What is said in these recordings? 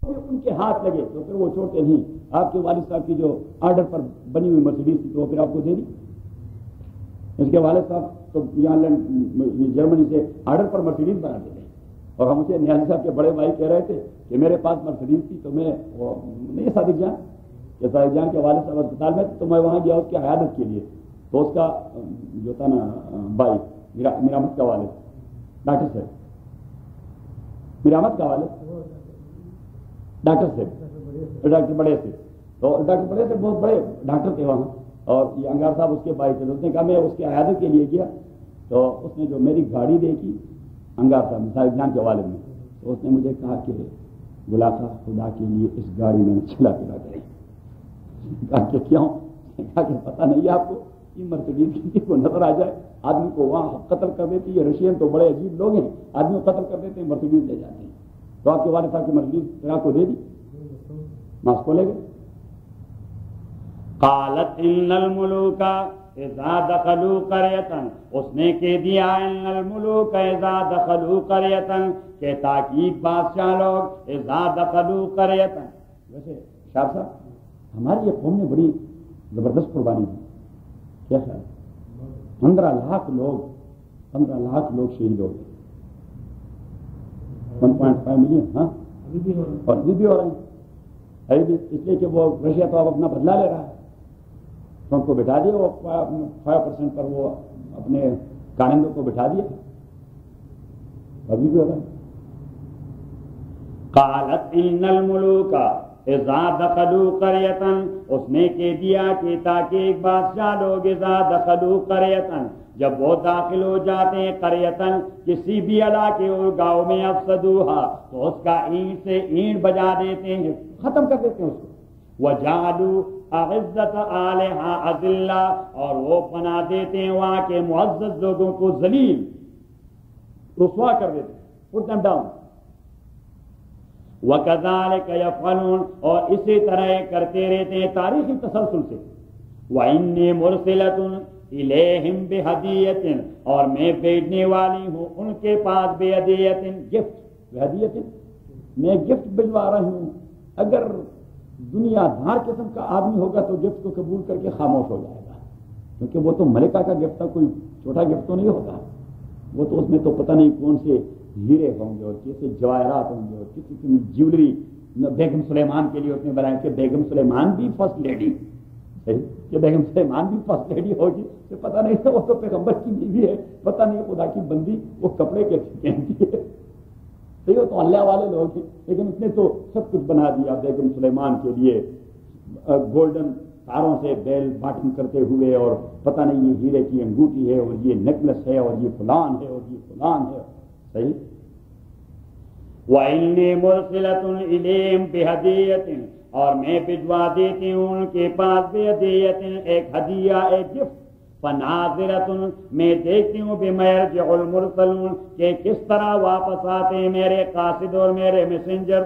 ان کے ہاتھ لگے تو پھر وہ چھوڑتے نہیں. آپ کے والد صاحب کی جو آرڈر پر بنی ہوئی مرسیڈیز تھی تو وہ پھر آپ کو دے دی. اس کے والد صاحب تو یہاں جرمنی سے آرڈر پر مرسیڈیز بناتے تھے اور ہم اسے نیازی صاحب کے بڑے بھائی کہہ رہے تھے کہ میرے پاس مرسیڈیز تھی تو میں نہیں صادق جان کہ صادق جان کے والد صاحب اسپتال میں تو میں وہاں گیا اس کی عیادت کے لیے. تو اس کا جو تھا نا بھائی میرامت کا والد ڈاکٹر صاحب میرامت کا والد ڈاکٹر صاحب ڈاکٹر بڑے سے تو ڈاکٹر بڑے سے بہت بڑے ڈاکٹر تھے وہاں اور یہ انگار صاحب اس کے بھائی تھے. اس نے کہا میں اس کی عیادت کے لیے گیا تو اس نے جو میری گاڑی دیکھی انگار صاحب صاحب جان کے والد نے تو اس نے مجھے کہا کہ گلاخا خدا کے لیے اس گاڑی میں چلا پھرا کریں. کہا کہ کیوں؟ کہا کہ پتہ نہیں ہے آپ کو یہ مرسیڈیز کو نظر آ جائے آدمی کو وہاں قتل کر دیتی. یہ رشین تو بڑے عجیب لوگ ہیں آدمی کو قتل کر دیتے ہیں مرسیڈیز لے جاتے ہیں. تو آپ کے والد صاحب کی مرسیڈیز پھر آپ کو دے دی ماس کو لے گئے. قالت ان الملوک اذا دخلوا قرية اس نے کہہ دیا ان الملوک اذا دخلوا قرية کہ تاکید بادشاہ لوگ اذا دخلوا قرية. ویسے شاہ صاحب ہماری یہ قوم نے بڑی زبردست قربانی دی. کیا خیال 15 لاکھ لوگ شہید ہو گئے. 1.5 ملین ہاں اور ابھی بھی ہو رہے ہیں ابھی بھی اس لیے کہ وہ رشیا تو اب اپنا بدلا لے رہا ہے تو ان کو بٹھا دیا وہ 5% پر وہ اپنے کارندوں کو بٹھا دیا ابھی بھی ہو رہا ہے. قالت ان الملوک اذا دخلوا قرية اس نے کہہ دیا کہ تاکہ ایک بادشاہ لوگ اذا دخلوا قرية جب وہ داخل ہو جاتے ہیں قریتن کسی بھی علاقے اور گاؤں میں افسدوہا تو اس کا اینٹ سے اینٹ بجا دیتے ہیں ختم کر دیتے ہیں اس کو. وجعلوا اعزت آلہا اذلہ اور وہ بنا دیتے ہیں وہاں کے معزز لوگوں کو ذلیل رسوا کر دیتے ہیں put them down. وَكَذَلِكَ يَفْعَلُونَ اور اسی طرح کرتے رہتے ہیں تاریخی تسلسل سے. وَإِنِّي مُرْسِلَةٌ الیہم بہدیۃ اور میں بھیجنے والی ہوں ان کے پاس بہدیۃ گفٹ. بہدیۃ میں گفٹ بھجوا رہی ہوں. اگر دنیا دھار قسم کا آدمی ہوگا تو گفٹ کو قبول کر کے خاموش ہو جائے گا کیونکہ وہ تو ملکہ کا گفٹ تھا کوئی چھوٹا گفٹ تو نہیں ہوگا. وہ تو اس میں تو پتہ نہیں کون سے ہیرے ہوں گے اور کیسے جواہرات ہوں گے اور کسی کی جیولری. بیگم سلیمان کے لیے اس نے بنایا کہ بیگم سلیمان بھی فرسٹ لیڈی کہ بیگم سلیمان بھی فرسٹ لیڈی ہوگی کہ پتہ نہیں تھا وہ تو پیغمبر کی بیوی ہے پتہ نہیں خدا کی بندی وہ کپڑے کے پہنتی ہے. صحیح ہو تو اللہ والے لوگ ہیں لیکن اس نے تو سب کچھ بنا دیا بیگم سلیمان کے لیے گولڈن تاروں سے بیل باٹن کرتے ہوئے اور پتہ نہیں یہ ہیرے کی انگوٹھی ہے اور یہ نیکلس ہے اور یہ فلان ہے اور یہ فلان ہے. صحیح. وَإِنِّي مُرْسِلَةٌ إِلَيْهِمْ بِهَدِيَّةٍ اور میں بھجوا دیتی ہوں ان کے پاس بِهَدِيَّةٍ ایک ہدیہ ایک گفٹ. فَنَاظِرَةٌ میں دیکھتی ہوں بِمَا يَرْجِعُ الْمُرْسَلُونَ کہ کس طرح واپس آتے ہیں میرے قاصد اور میرے میسنجر.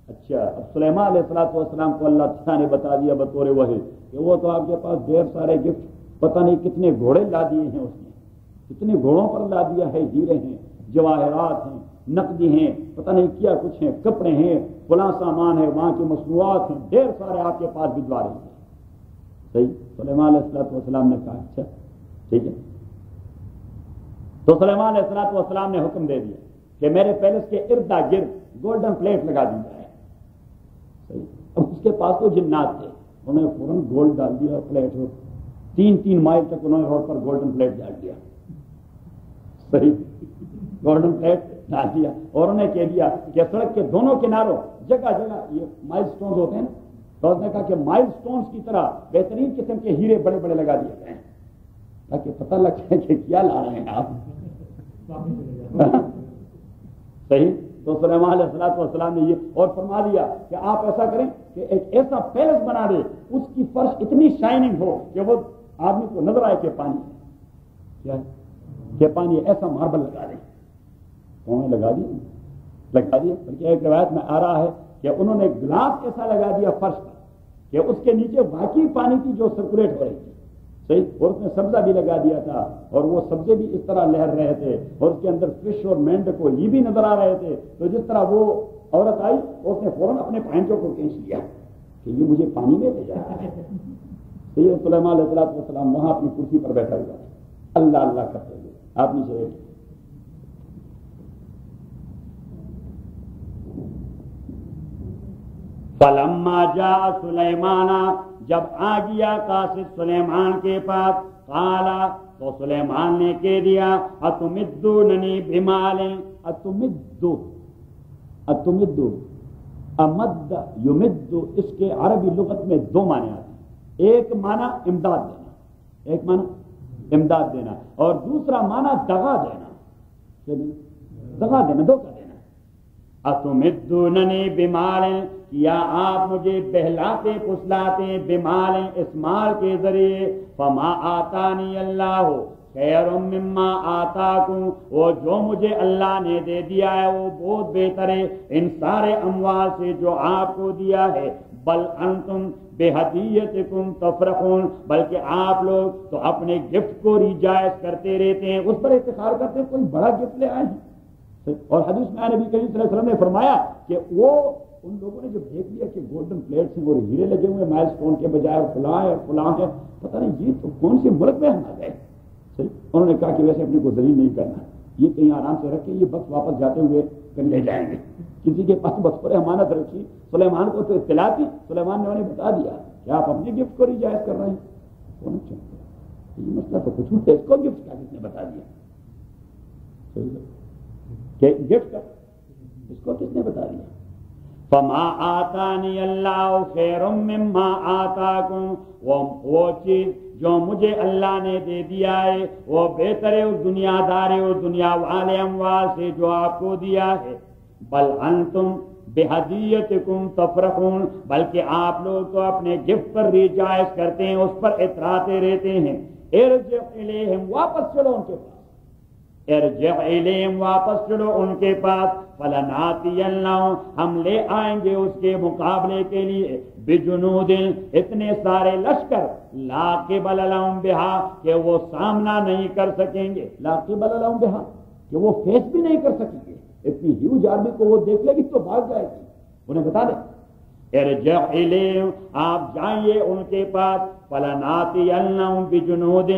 اچھا اب سلیمان علیہ السلام کو اللہ تعالیٰ نے بتا دیا بطور وحی کہ وہ تو آپ کے پاس ڈھیر سارے گفٹ پتہ نہیں کتنے گھوڑے لا دیے ہیں اس نے کتنے گھوڑوں پر لا دیا ہے. ہیرے ہیں جواہرات ہیں نقدی ہیں پتہ نہیں کیا کچھ ہیں کپڑے ہیں فلاں سامان ہے وہاں کی مصنوعات ہیں ڈھیر سارے آپ کے پاس بھجوا رہے ہیں. صحیح. سلیمان علیہ السلام نے کہا اچھا ٹھیک ہے. تو سلیمان علیہ السلام نے حکم دے دیا کہ میرے پیلس کے ارد گرد گولڈن پلیٹ لگا دی جائے. صحیح. اب اس کے پاس تو جنات تھے انہوں نے فوراً گولڈ ڈال دیا پلیٹ 3 مائل تک انہوں نے روڈ پر گولڈن پلیٹ ڈال دیا. صحیح. گولڈن پلیٹ ڈال دیا اور انہوں نے کہہ دیا کہ سڑک کے دونوں کناروں جگہ جگہ یہ مائل سٹونز ہوتے ہیں تو اس نے کہا کہ مائل سٹونز کی طرح بہترین قسم کے ہیرے بڑے بڑے لگا دیے گئے ہیں تاکہ پتہ لگ جائے کہ کیا لا رہے ہیں آپ. صحیح. تو سلیمان علیہ السلام نے یہ اور فرما دیا کہ آپ ایسا کریں کہ ایک ایسا پیلس بنا دے اس کی فرش اتنی شائننگ ہو کہ وہ آدمی کو نظر آئے کہ پانی کیا کہ پانی ایسا ماربل لگا دیں. انہوں نے لگا دیا بلکہ ایک روایت میں آ رہا ہے کہ انہوں نے گلاس ایسا لگا دیا فرش پر کہ اس کے نیچے واقعی پانی کی جو سرکولیٹ ہو رہی تھی. صحیح. اور اس میں سبزہ بھی لگا دیا تھا اور وہ سبزے بھی اس طرح لہر رہے تھے اور اس کے اندر فش اور مینڈ کو یہ بھی نظر آ رہے تھے. تو جس طرح وہ عورت آئی اس نے فوراً اپنے پائنچوں کو کھینچ لیا کہ یہ مجھے پانی میں لے جا رہا ہے. سید سلیمان علیہ السلام وہاں اپنی کرسی پر بیٹھا ہوا ہے, اللہ اللہ کرتے ہوئے. آپ نیچے بیٹھے. فلما جاء سلیمان, جب آ گیا قاصد سلیمان کے پاس, قالا, تو سلیمان نے کہہ دیا, اتمدوننی بمال, اتمدو, امد یمد, اس کے عربی لغت میں دو معنی آتے ہیں. ایک معنی امداد دینا, ایک معنی امداد دینا, اور دوسرا معنی دغا دینا, دغا دینا, دھوکہ دینا. اتمدوننی بمال, یا آپ مجھے بہلاتے پسلاتے, بمال, اس مال کے ذریعے, فما آتانی اللہ خیر مما آتاکم, وہ جو مجھے اللہ نے دے دیا ہے وہ بہت بہتر ہے ان سارے اموال سے جو آپ کو دیا ہے. بل انتم بہدیتکم تفرحون, بلکہ آپ لوگ تو اپنے گفٹ کو ریجائز کرتے رہتے ہیں, اس پر افتخار کرتے ہیں کوئی بڑا گفٹ لے آئے ہیں. اور حدیث میں نبی کریم صلی اللہ علیہ وسلم نے فرمایا کہ وہ ان لوگوں نے جب دیکھ لیا کہ گولڈن پلیٹس ہیں اور ہیرے لگے ہوئے مائل سٹون کے بجائے, اور فلاں ہے اور فلاں ہے, پتہ نہیں یہ تو کون سی ملک میں ہم آ گئے. انہوں نے کہا کہ ویسے اپنے کو ذلیل نہیں کرنا, یہ کہیں آرام سے رکھ کے یہ بس واپس جاتے ہوئے کر لے جائیں گے. کسی کے پاس بس پر امانت رکھی. سلیمان کو تو اطلاع تھی, سلیمان نے انہیں بتا دیا کہ آپ اپنے گفٹ کو ریجائز کر رہے ہیں. یہ مسئلہ تو کچھ نہیں, اس کو گفٹ کا کس نے بتا دیا کہ گفٹ کا, اس کو کس نے بتا دیا. فما آتانی اللہ خیر مما آتاکم, وہ چیز جو مجھے اللہ نے دے دیا ہے وہ بہتر ہے اس دنیا دار اور دنیا والے اموال سے جو آپ کو دیا ہے. بل انتم بہدیتکم تفرحون, بلکہ آپ لوگ تو اپنے گفٹ پر ریجائز کرتے ہیں, اس پر اتراتے رہتے ہیں. ارجع الیہم, واپس چلو ان کے پاس, ارجع الیہم, واپس چلو ان کے پاس. فلناتینہم, ہم لے آئیں گے اس کے مقابلے کے لیے, بجنود, اتنے سارے لشکر, لا قبل لہم بہا, کہ وہ سامنا نہیں کر سکیں گے, لا قبل لہم بہا, کہ وہ فیس بھی نہیں کر سکیں گے. اتنی ہیوج آرمی کو وہ دیکھ لے گی تو بھاگ جائے گی. انہیں بتا دیں ارجع الیہم, آپ جائیے ان کے پاس. فلناتینہم بجنود,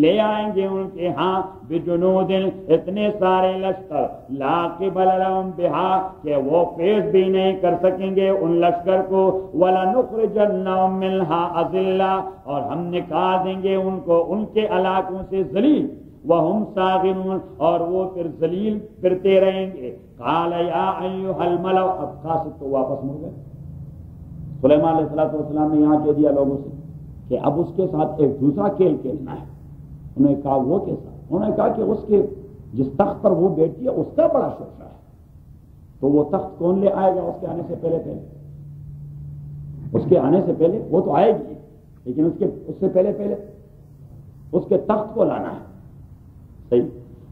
لے آئیں گے ان کے ہاں, بجنود, اتنے سارے لشکر, لا قبل لہم بہا, کہ وہ فیس بھی نہیں کر سکیں گے ان لشکر کو. ولنخرجنہم منہا اذلہ, اور ہم نکال دیں گے ان کو ان کے علاقوں سے ذلیل. وہم صاغرون, اور وہ پھر ذلیل پھرتے رہیں گے. قال یا ایھا الملأ, اب قاصد تو واپس مڑ گئے. سلیمان علیہ السلام نے یہاں کہہ دیا لوگوں سے کہ اب اس کے ساتھ ایک دوسرا کھیل کھیلنا ہے. انہوں نے کہا وہ کیسا؟ انہوں نے کہا کہ اس کے جس تخت پر وہ بیٹھی ہے اس کا بڑا شوشہ ہے, تو وہ تخت کون لے آئے گا اس کے آنے سے پہلے اس کے آنے سے پہلے وہ تو آئے گی, لیکن اس سے پہلے اس کے تخت کو لانا ہے. صحیح.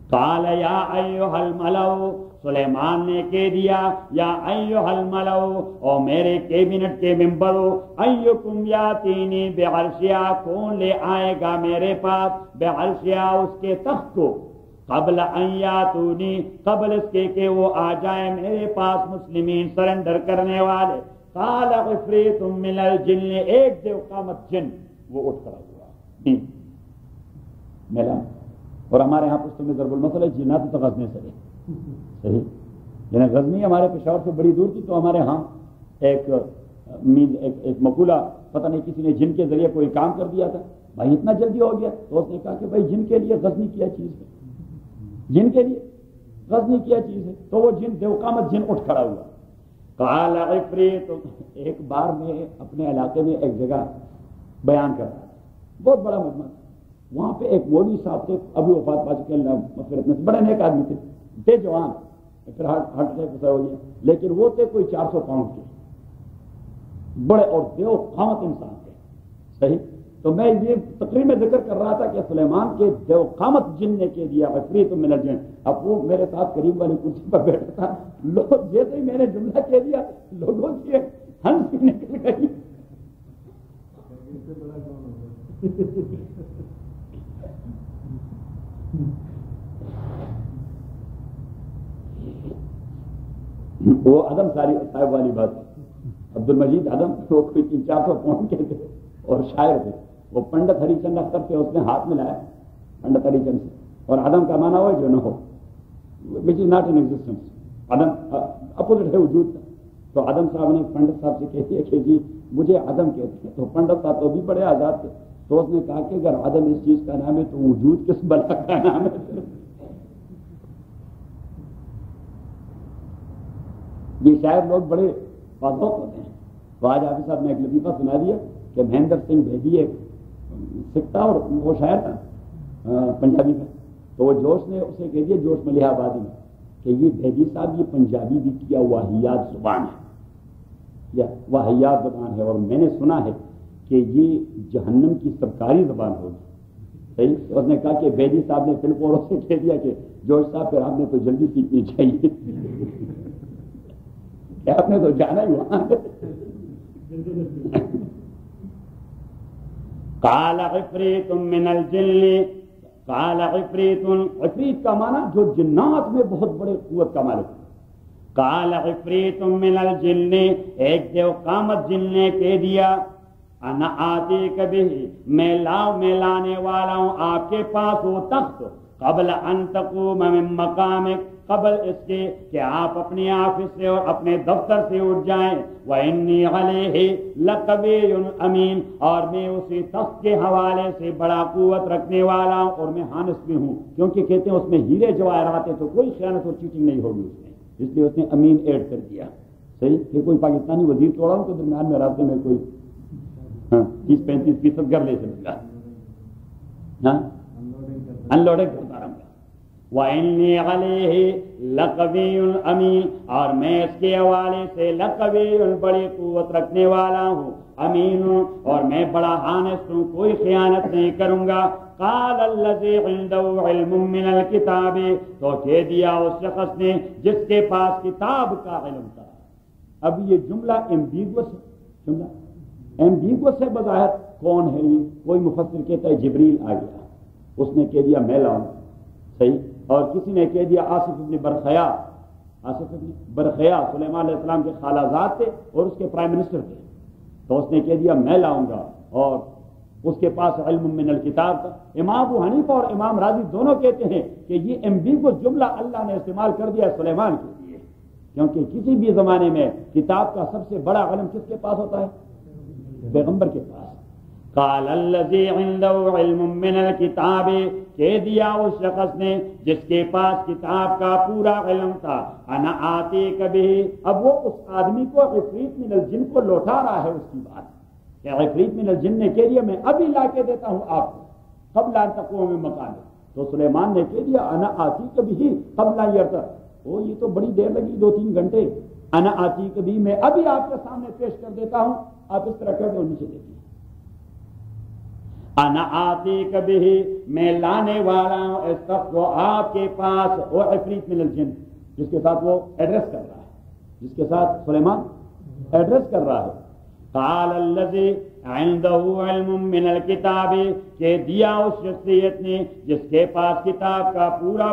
قال یا ایھا الملأ, سلیمان نے کہہ دیا, یا ایھا الملأ, او میرے کیبنٹ کے ممبرو, ایکم یاتینی بعرشہا, کون لے آئے گا میرے پاس بعرشہا, اس کے تخت کو, قبل ان یاتونی, قبل اس کے کہ وہ آ جائیں میرے پاس مسلمین, سرنڈر کرنے والے. قال عفریت من الجن, ایک دیو قامت جن وہ اٹھ کھڑا ہوا میلا. اور ہمارے یہاں پشتوں میں ضرب المثل ہے, جنات تو غزنے سے رہے. صحیح. یعنی غزنی ہمارے پشاور سے بڑی دور تھی, تو ہمارے ہاں ایک مقولہ, پتہ نہیں کسی نے جن کے ذریعے کوئی کام کر دیا تھا, بھائی اتنا جلدی ہو گیا, تو اس نے کہا کہ بھائی جن کے لیے غزنی کیا چیز ہے, جن کے لیے غزنی کیا چیز ہے, تو وہ جن دیوقامت جن اٹھ کھڑا ہوا. قال عفریت, ایک بار میں اپنے علاقے میں ایک جگہ بیان کر رہا تھا, بہت بڑا مجمع تھا. وہاں پہ ایک مولوی صاحب تھے, ابھی وفات پا چکے, اللہ مغفرت نصیب, بڑے نیک آدمی تھے جوان, پھر ہارٹ اٹیک ہو گیا, لیکن وہ تھے کوئی 400 پاؤنڈ کے, بڑے اور دیو قامت انسان تھے. صحیح. تو میں یہ تقریر میں ذکر کر رہا تھا کہ سلیمان کے دیو قامت جن نے کہہ دیا عفریت من الجن. اب وہ میرے ساتھ قریب والی کرسی پر بیٹھا تھا, لوگ جیسے ہی میں نے جملہ کہہ دیا لوگوں کی ہنسی نکل گئی. وہ عدم ساری صاحب والی بات ہے. عبد المجید عدم وہ کوئی 300-400 پاؤنڈ کے تھے اور شاعر تھے. وہ پنڈت ہری چند اختر سے اس نے ہاتھ ملایا پنڈت ہری چند سے. اور عدم کا معنی ہوا جو نہ ہو, وچ از ناٹ ان ایگزسٹنس. عدم اپوزٹ ہے وجود کا. تو عدم صاحب نے پنڈت صاحب سے کہہ دیا کہ جی مجھے عدم کہتے ہیں. تو پنڈت صاحب تو بھی بڑے آزاد تھے. تو اس نے کہا کہ اگر عدم اس چیز کا نام ہے تو وجود کس بلا کا نام ہے. یہ شاعر لوگ بڑے بازوق ہوتے ہیں. تو آج حافظ صاحب نے ایک لطیفہ سنا دیا کہ مہندر سنگھ بھیدی ایک سکھ تھا اور وہ شاعر تھا پنجابی کا. تو وہ جوش نے اسے کہہ دیا, جوش ملیح آبادی میں, کہ یہ بھیدی صاحب یہ پنجابی بھی کیا واہیات زبان ہے, یا واہیات زبان ہے, اور میں نے سنا ہے کہ یہ جہنم کی سرکاری زبان ہوگی. صحیح. اس نے کہا کہ بھیدی صاحب نے فلم اور سے کہہ دیا کہ جوش صاحب پھر آپ نے تو جلدی سیکھنی چاہیے. آپ نے تو جانا ہی وہاں. قال عفریت من الجن, قال عفریت, عفریت کا معنی جو جنات میں بہت بڑے قوت کا مالک. قال عفریت من الجن, ایک دیو قامت جن نے کہہ دیا, انا آتیک بہ, میں لانے والا ہوں آپ کے پاس وہ تخت, قبل ان تقوم من مقامک, قبل اس کے کہ آپ اپنے آفس سے اور اپنے دفتر سے اٹھ جائیں. وَإِنِّي عَلَيْهِ لَقَوِيٌّ أَمِينٌ, اور میں اسی تخت کے حوالے سے بڑا قوت رکھنے والا ہوں اور میں حانس بھی ہوں. کیونکہ کہتے ہیں اس میں ہیرے جواہرات ہیں تو کوئی خیانت اور چیٹنگ نہیں ہوگی اس میں, اس لیے اس نے امین ایڈ کر دیا. صحیح. کہ کوئی پاکستانی وزیر توڑا ہوں تو درمیان میں راستے میں کوئی 30-35% کر لے سکتا ہے, ان لوڈنگ کرتا رہوں گا. وَإِنِّي عَلَيْهِ لَقَوِيٌّ أَمِينٌ, اور میں اس کے حوالے سے لَقَوِيٌّ, بڑی قوت رکھنے والا ہوں, امین, اور میں بڑا حانس ہوں, کوئی خیانت نہیں کروں گا. قال الذي عنده علم من الكتاب, تو کہہ دیا اس شخص نے جس کے پاس کتاب کا علم تھا. اب یہ جملہ ایمبیگوس ہے بظاہر. کون ہے یہ؟ کوئی مفسر کہتا ہے جبریل آ گیا, اس نے کہہ دیا میں لاؤں. صحیح. اور کسی نے کہہ دیا آصف ابن برخیا سلیمان علیہ السلام کے خالازاد تھے اور اس کے پرائم منسٹر تھے. تو اس نے کہہ دیا میں لاؤں گا, اور اس کے پاس علم من الکتاب تھا. امام ابو حنیفہ اور امام راضی دونوں کہتے ہیں کہ یہ ایمبیگوس جملہ اللہ نے استعمال کر دیا سلیمان کے لیے, کیونکہ کسی بھی زمانے میں کتاب کا سب سے بڑا علم کس کے پاس ہوتا ہے؟ پیغمبر کے پاس. قال الذي عنده علم من الكتاب, کہہ دیا اس شخص نے جس کے پاس کتاب کا پورا علم تھا, انا آتیک بہ. اب وہ اس آدمی کو عفریت من الجن کو لوٹا رہا ہے اس کی بات, کہ عفریت من الجن نے کہہ دیا میں ابھی لا کے دیتا ہوں آپ کو, قبل ان تقوم من مقامک. تو سلیمان نے کہہ دیا انا آتیک بہ قبل ان یرتد. او یہ تو بڑی دیر لگی, 2-3 گھنٹے. انا آتیک بہ, میں ابھی آپ کے سامنے پیش کر دیتا ہوں, آپ اس طرح کر دو, نیچے دیکھیے. انا آتیک بہ, میں لانے والا ہوں اس تخت کو آپ کے پاس. وہ عفریت من الجن جس کے ساتھ وہ ایڈریس کر رہا ہے, جس کے ساتھ سلیمان ایڈریس کر رہا ہے. قال الذی عنده علم من الکتاب, کہ دیا اس شخصیت نے جس کے پاس کتاب کا پورا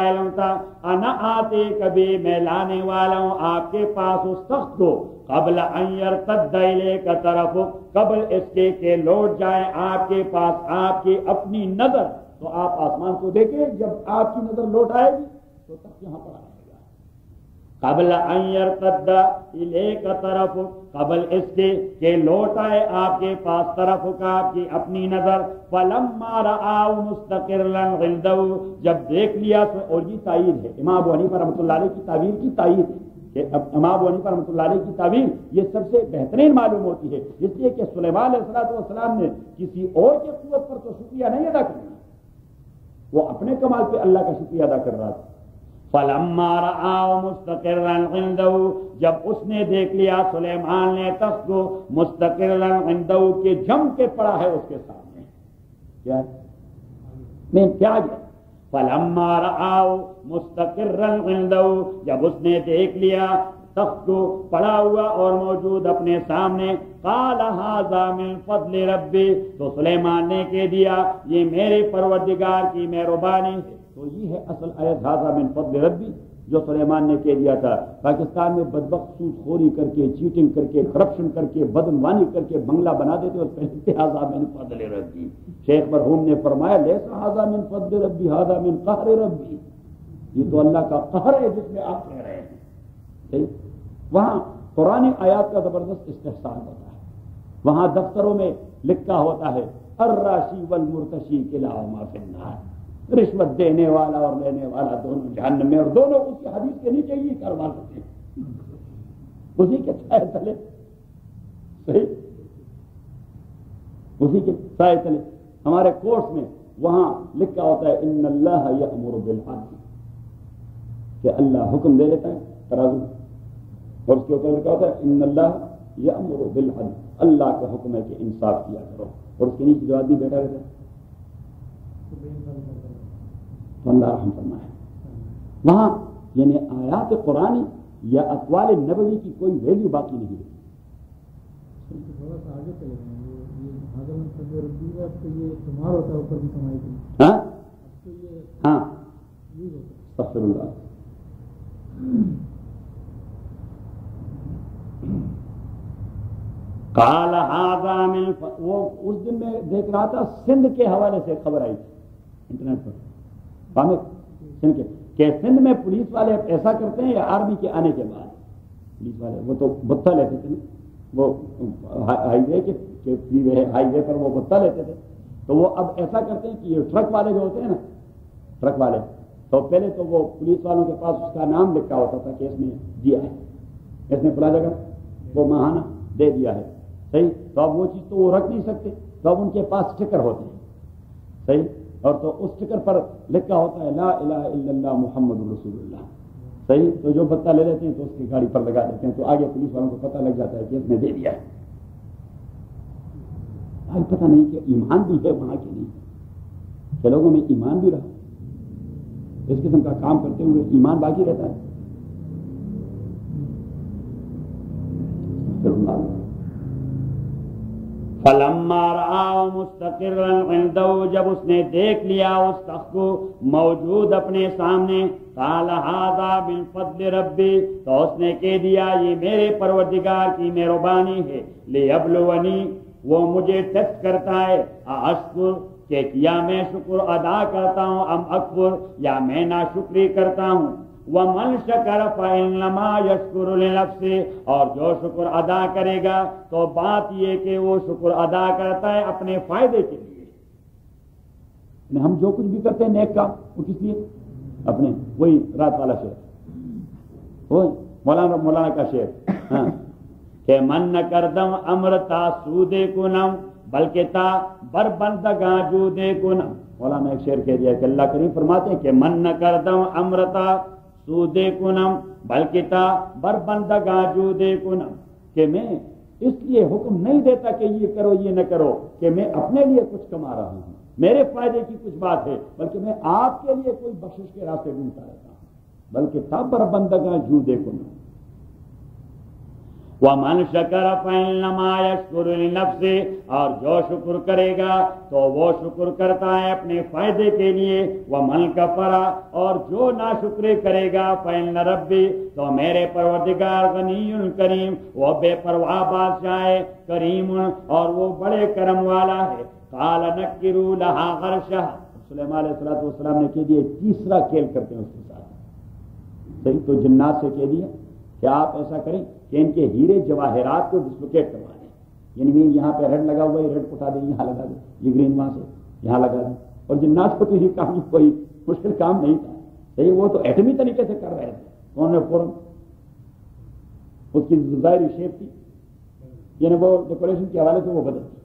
علم تھا, انا آتیک بہ, میں لانے والا ہوں آپ کے پاس اس تخت کو, قبل ان یرتد الیک طرفک, قبل اس کے کہ لوٹ جائے آپ کے پاس آپ کی اپنی نظر. تو آپ آسمان کو دیکھیں, جب آپ کی نظر لوٹ آئے گی تو تخت یہاں پر آئے گا. قبل ان یرتد الیک طرفک, قبل اس کے کہ لوٹ آئے آپ کے پاس طرفک, آپ کی اپنی نظر. فلما رآہ مستقرا عنده, جب دیکھ لیا. اور یہ تائید ہے امام ابو حنیفہ رحمۃ اللہ علیہ کی تعبیر کی تائید ہے, کہ امام ابو حنیفہ رحمۃ اللہ علیہ کی تعبیر یہ سب سے بہترین معلوم ہوتی ہے, اس لیے کہ سلیمان علیہ السلام نے کسی اور کے قوت پر تو شکریہ نہیں ادا کرنا, وہ اپنے کمال پہ اللہ کا شکریہ ادا کر رہا تھا. فلما رآہ مستقرا عنده, جب اس نے دیکھ لیا سلیمان نے تخت کو مستقرا عنده کے جم کے پڑا ہے اس کے سامنے. کیا میں کیا گیا؟ فلما رآہ مستقرا عنده, جب اس نے دیکھ لیا تخت کو پڑا ہوا اور موجود اپنے سامنے. قال ھذا من فضل ربی, تو سلیمان نے کہہ دیا یہ میرے پروردگار کی مہربانی ہے. تو یہ ہے اصل آیت ھذا من فضل ربی, جو سلیمان نے کہہ دیا تھا پاکستان میں بدبخت سود خوری کر کے چیٹنگ کر کے کرپشن کر کے بدعنوانی کر کے بنگلہ بنا دیتے اور کہتے ھذا من فضل ربی. شیخ مرحوم نے فرمایا لیس ھذا من فضل ربی ھذا من قہر ربی، یہ تو اللہ کا قہر ہے جس میں آپ کہہ رہے ہیں. صحیح. وہاں قرآن آیات کا زبردست استحسان ہوتا ہے. وہاں دفتروں میں لکھا ہوتا ہے الراشی والمرتشی کلاہما فی النار، رشوت دینے والا اور لینے والا دونوں جہنم میں، اور دونوں اس کی حدیث کے نیچے ہی کاروبار کرتے ہیں، اسی کے سائے تلے. صحیح، اسی کے سائے تلے. ہمارے کورس میں وہاں لکھا ہوتا ہے ان اللہ یأمر بالعدل، کہ اللہ حکم دے دیتا ہے ترازو، اور اس کے اوپر لکھا ہوتا ہے ان اللہ یأمر بالعدل، اللہ کا حکم ہے کہ انصاف کیا کرو، اور اس کے نیچے جو آدمی بیٹھا رہتا ہے تو اللہ رحم فرمائے. وہاں یعنی آیات قرآنی یا اقوال نبوی کی کوئی ویلیو باقی نہیں ہے. تھوڑا سا آگے چلے گئے، یہ شمار ہوتا ہے اوپر کی کمائی کی. ہاں استغفر اللہ. قال هذا من وہ اس دن میں دیکھ رہا تھا سندھ کے حوالے سے خبر آئی تھی انٹرنیٹ پر، سندھ کے کہ سندھ میں پولیس والے ایسا کرتے ہیں یا آرمی کے آنے کے بعد پولیس والے وہ تو بتا لیتے تھے نا، وہ ہائی وے کے فری وے ہائی وے پر وہ بتا لیتے تھے، تو وہ اب ایسا کرتے ہیں کہ یہ ٹرک والے جو ہوتے ہیں نا، ٹرک والے تو پہلے تو وہ پولیس والوں کے پاس اس کا نام لکھا ہوتا تھا کہ اس نے دیا ہے، اس نے فلاں جگہ وہ ماہانہ دے دیا ہے. صحیح. تو اب وہ چیز تو وہ رکھ نہیں سکتے، تو اب ان کے پاس اسٹکر ہوتے ہیں. صحیح. اور تو اس اسٹکر پر لکھا ہوتا ہے لا الہ الا اللہ محمد رسول اللہ. صحیح. تو جو پتہ لے لیتے ہیں تو اس کی گاڑی پر لگا دیتے ہیں، تو آگے پولیس والوں کو پتہ لگ جاتا ہے کہ اس نے دے دیا ہے. آج پتہ نہیں کہ ایمان بھی ہے وہاں کے نہیں، کہ لوگوں میں ایمان بھی رہا، اس قسم کا کام کرتے ہوئے ایمان باقی رہتا ہے. فلما رآه مستقرا عنده، جب اس نے دیکھ لیا اس شخص کو موجود اپنے سامنے، قال هذا من فضل ربی، تو اس نے کہہ دیا یہ میرے پروردگار کی مہربانی ہے، لیبلونی، وہ مجھے ٹیسٹ کرتا ہے، اشکر، کہ کیا میں شکر ادا کرتا ہوں، ام اکفر، یا میں ناشکری کرتا ہوں. وَمَنْ شَكَرَ فَإِنَّمَا يَشْكُرُ لِنَفْسِهِ، اور جو شکر ادا کرے گا تو بات یہ کہ وہ شکر ادا کرتا ہے اپنے فائدے کے لیے. ہم جو کچھ بھی کرتے ہیں نیک کام وہ کس لیے؟ اپنے. وہی رات والا شعر، مولانا کا شعر، کہ من نہ کردم امرتا سودے کنم بلکہ تا بربندگاں جودے کنم. مولانا ایک شعر کہہ دیا کہ اللہ کریم فرماتے ہیں کہ من نہ کردم امرتا سودے کنم بلکہ تا بربندگاں جودے کنم، کہ میں اس لیے حکم نہیں دیتا کہ یہ کرو یہ نہ کرو کہ میں اپنے لیے کچھ کما رہا ہوں، میرے فائدے کی کچھ بات ہے، بلکہ میں آپ کے لیے کوئی بخشش کے راستے ڈھونڈتا رہتا ہوں. بلکہ تا بربندگاں جودے کنم. وَمَنْ شَكَرَ فَإِنَّمَا يَشْكُرُ لِنَفْسِهِ، اور جو شکر کرے گا تو وہ شکر کرتا ہے اپنے فائدے کے لیے. وَمَنْ كَفَرَ، اور جو ناشکری کرے گا فَإِنَّ رَبِّي، تو میرے پروردگار غنی کریم، وہ بے پرواہ بادشاہ ہے، کریم، اور وہ بڑے کرم والا ہے. قَالَ نَكِّرُوا لَهَا غَرْشَهَا، سلیمان علیہ السلام نے کہہ دیا تیسرا کھیل کرتے ہیں اس کے ساتھ. صحیح. تو جنات سے کہہ دیا کہ آپ ایسا کریں کہ ان کے ہیرے جواہرات کو ڈسلوکیٹ کروا دیں، یعنی مین یہاں پہ ریڈ لگا ہوا ہے، ریڈ اٹھا دیں، یہاں لگا دیں، یہ گرین وہاں سے یہاں لگا دیں. اور جنات کو تو یہ کام کوئی مشکل کام نہیں تھا. صحیح. وہ تو ایٹمی طریقے سے کر رہے تھے، انہوں نے فوراً اس کی ظاہری شیپ تھی، یعنی وہ ڈیکوریشن کے حوالے سے وہ بدل تھی.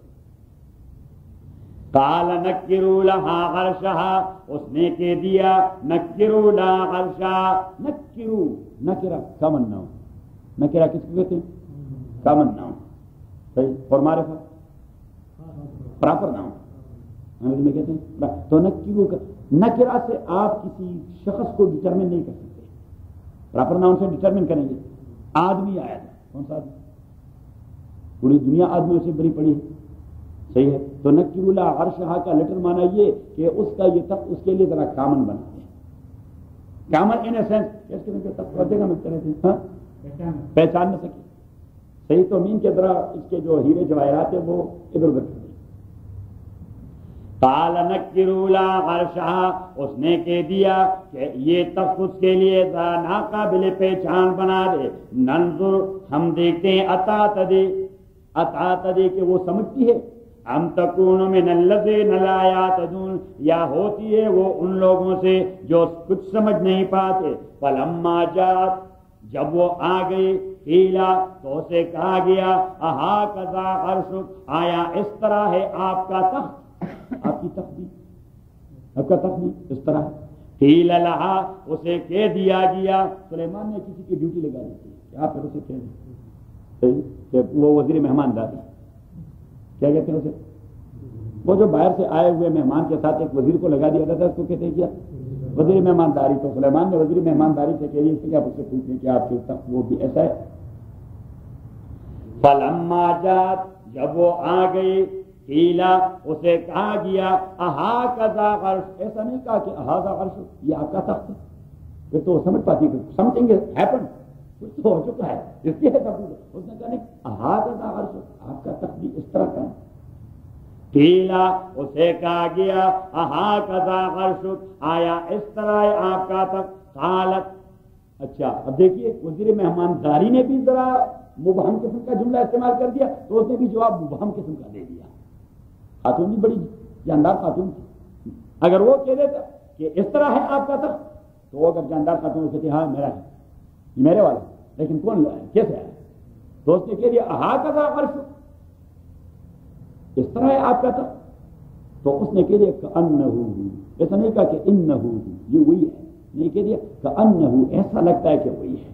قال نکروا لها غرشها، اس نے کہہ دیا نکروا لها غرشها. نکرو، نکرا کامن ناؤن، نکرا کس کو کہتے ہیں؟ Common noun. صحیح. اور معرفت پراپر ناؤن انگریزی میں کہتے ہیں. تو نکرو کا نکرا سے آپ کسی شخص کو ڈٹرمن نہیں کر سکتے، پراپر ناؤن سے ڈٹرمن کریں گے. آدمی آیا تھا، کون سا آدمی؟ پوری دنیا آدمیوں سے بری پڑی ہے. صحیح ہے. تو نکروا لها غرشها کا لیٹر مانا یہ کہ اس کا یہ تخت اس کے لیے ذرا کامن بنا دیں. کامن ان اے سینس اس کے لیے تک جگہ ملتے رہتے ہیں پہچان نہ سکے. صحیح تو مین کے ذرا اس کے جو ہیرے جواہرات ہیں وہ ادھر ادھر کر دیں. قال نکروا لا عرشہ، اس نے کہہ دیا کہ یہ تخت اس کے لیے ناقابل پہچان بنا دے. ننظر، ہم دیکھتے ہیں، عطا تدے کہ وہ سمجھتی ہے. ام تکون من الذین لا یعتدون، یا ہوتی ہے وہ ان لوگوں سے جو کچھ سمجھ نہیں پاتے. فلما جاءت، جب وہ آ گئی، قیلا، تو اسے کہا گیا، اہٰذا عرشک، آیا اس طرح ہے آپ کا تخت، آپ کی تخت بھی، آپ کا تخت بھی اس طرح. قیل لہا، اسے کہہ دیا گیا. سلیمان نے کسی کی ڈیوٹی لگا دی تھی کہ آپ پھر اسے کہہ دیں صحیح کہ وہ وزیر مہمانداری، کیا کہتے ہیں اسے، وہ جو باہر سے آئے ہوئے مہمان کے ساتھ ایک وزیر کو لگا دیا جاتا ہے، اس کو کہتے ہیں کیا، وزیر مہمانداری. تو سلیمان نے وزیر مہمانداری سے کہہ دیا کہ آپ اس سے پوچھیں کہ آپ کے وہ بھی ایسا ہے. فلما جاءت، جب وہ آ گئی، قیلا، اسے کہا گیا، اہٰذا عرش، ایسا نہیں کہا کہ اہٰذا عرش، یہ آپ کا تخت ہے. پھر تو سمجھ پاتی کہ سمجھیں گے ہیپن، کچھ تو ہو چکا ہے، اس لیے ہے تب. اس نے کہا نہیں، اہٰذا عرش، آپ کا تخت بھی اس طرح کا ہے. قیلا، اسے کہا گیا، اہٰذا عرشک، آیا اس طرح ہے آپ کا تخت. قالت، اچھا اب دیکھیے وزیر مہمانداری نے بھی ذرا مبہم قسم کا جملہ استعمال کر دیا تو اس نے بھی جواب مبہم قسم کا دے دیا. خاتون بھی بڑی جاندار خاتون تھی. اگر وہ کہہ دیتا کہ اس طرح ہے آپ کا تخت تو وہ اگر جاندار خاتون کہتے ہاں میرا ہے، یہ میرے والا، لیکن کون لایا، کیسے آیا؟ تو اس نے کہہ دیا اہٰذا عرشک، اس طرح ہے آپ کا تخت. تو اس نے کہہ دیا کأنہ، ایسا نہیں کہا کہ انہ، یہ وہی ہے، نہیں کہہ دیا کأنہ، ایسا لگتا ہے کہ وہی ہے.